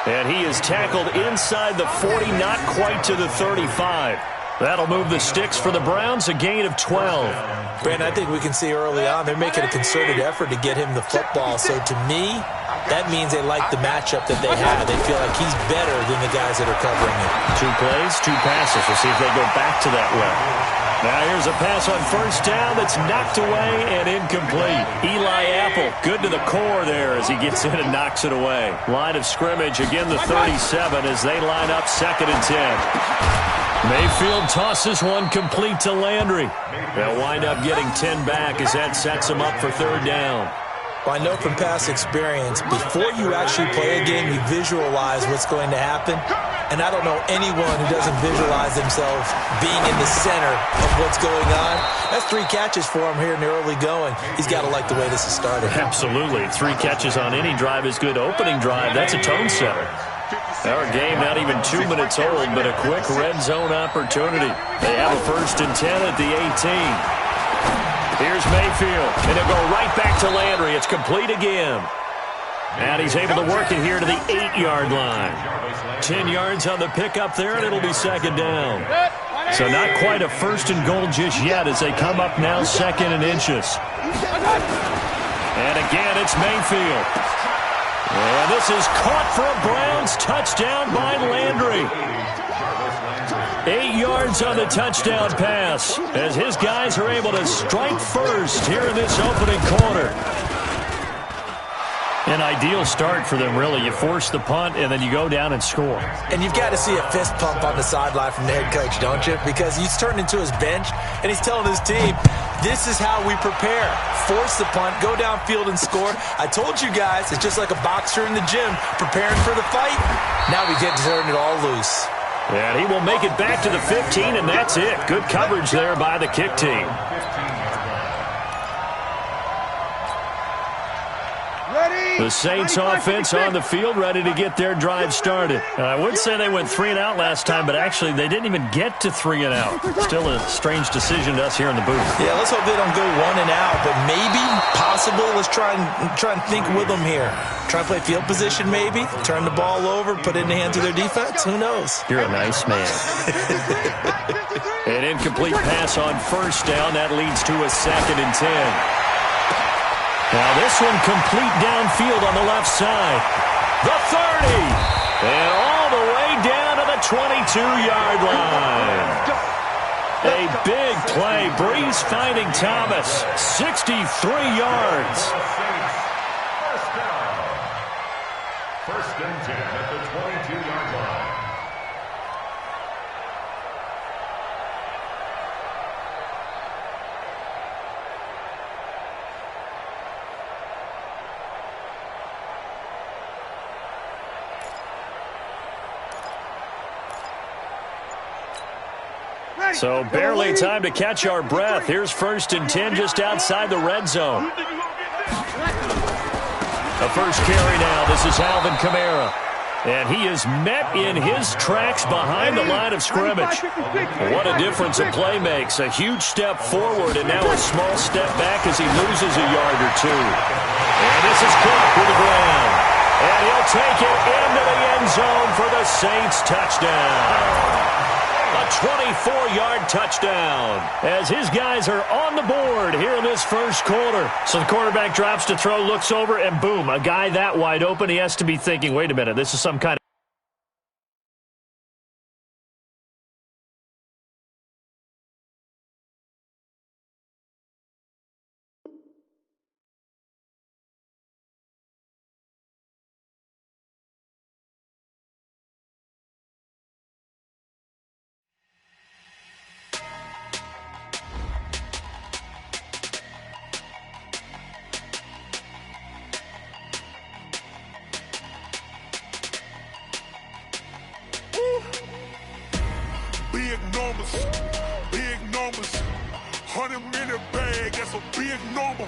And he is tackled inside the 40, not quite to the 35. That'll move the sticks for the Browns, a gain of 12. Brandon, I think we can see early on they're making a concerted effort to get him the football. So to me, that means they like the matchup that they have. They feel like he's better than the guys that are covering him. 2 plays, 2 passes. We'll see if they go back to that way. Now here's a pass on 1st down that's knocked away and incomplete. Eli Apple, good to the core there as he gets in and knocks it away. Line of scrimmage, again the 37 as they line up 2nd and 10. Mayfield tosses one complete to Landry. They'll wind up getting 10 back as that sets them up for third down. Well, I know from past experience, before you actually play a game, you visualize what's going to happen. And I don't know anyone who doesn't visualize themselves being in the center of what's going on. That's 3 catches for him here in the early going. He's got to like the way this is started. Absolutely. 3 catches on any drive is good. Opening drive, that's a tone setter. Our game not even 2 minutes old, but a quick red zone opportunity. They have a 1st and 10 at the 18. Here's Mayfield, and he'll go right back to Landry. It's complete again. And he's able to work it here to the 8-yard line. 10 yards on the pickup there, and it'll be 2nd down. So not quite a 1st and goal just yet as they come up now 2nd and inches. And again, it's Mayfield. And this is caught for a Browns touchdown by Landry. 8 yards on the touchdown pass as his guys are able to strike first here in this opening quarter. An ideal start for them, really. You force the punt, and then you go down and score. And you've got to see a fist pump on the sideline from the head coach, don't you? Because he's turned into his bench, and he's telling his team, this is how we prepare. Force the punt, go downfield and score. I told you guys, it's just like a boxer in the gym preparing for the fight. Now we get to turn it all loose. And he will make it back to the 15, and that's it. Good coverage there by the kick team. The Saints offense on the field, ready to get their drive started. I would say they went 3 and out last time, but actually they didn't even get to 3 and out. Still a strange decision to us here in the booth. Yeah, let's hope they don't go 1 and out, but maybe, possible. Let's try and think with them here. Try and play field position maybe, turn the ball over, put it in the hands of their defense. Who knows? You're a nice man. An incomplete pass on 1st down. That leads to a 2nd and 10. Now this one complete downfield on the left side. The 30. And all the way down to the 22-yard line. A big play. Breeze finding Thomas. 63 yards. First and 10 at the 22-yard line. So barely time to catch our breath. Here's 1st and 10 just outside the red zone. The first carry now. This is Alvin Kamara. And he is met in his tracks behind the line of scrimmage. What a difference a play makes. A huge step forward and now a small step back as he loses a yard or 2. And this is caught to the ground. And he'll take it into the end zone for the Saints touchdown. A 24-yard touchdown as his guys are on the board here in this first quarter. So the quarterback drops to throw, looks over, and boom, a guy that wide open. He has to be thinking, wait a minute, this is some kind of... Big numbers, 100-minute bag, that's a big number.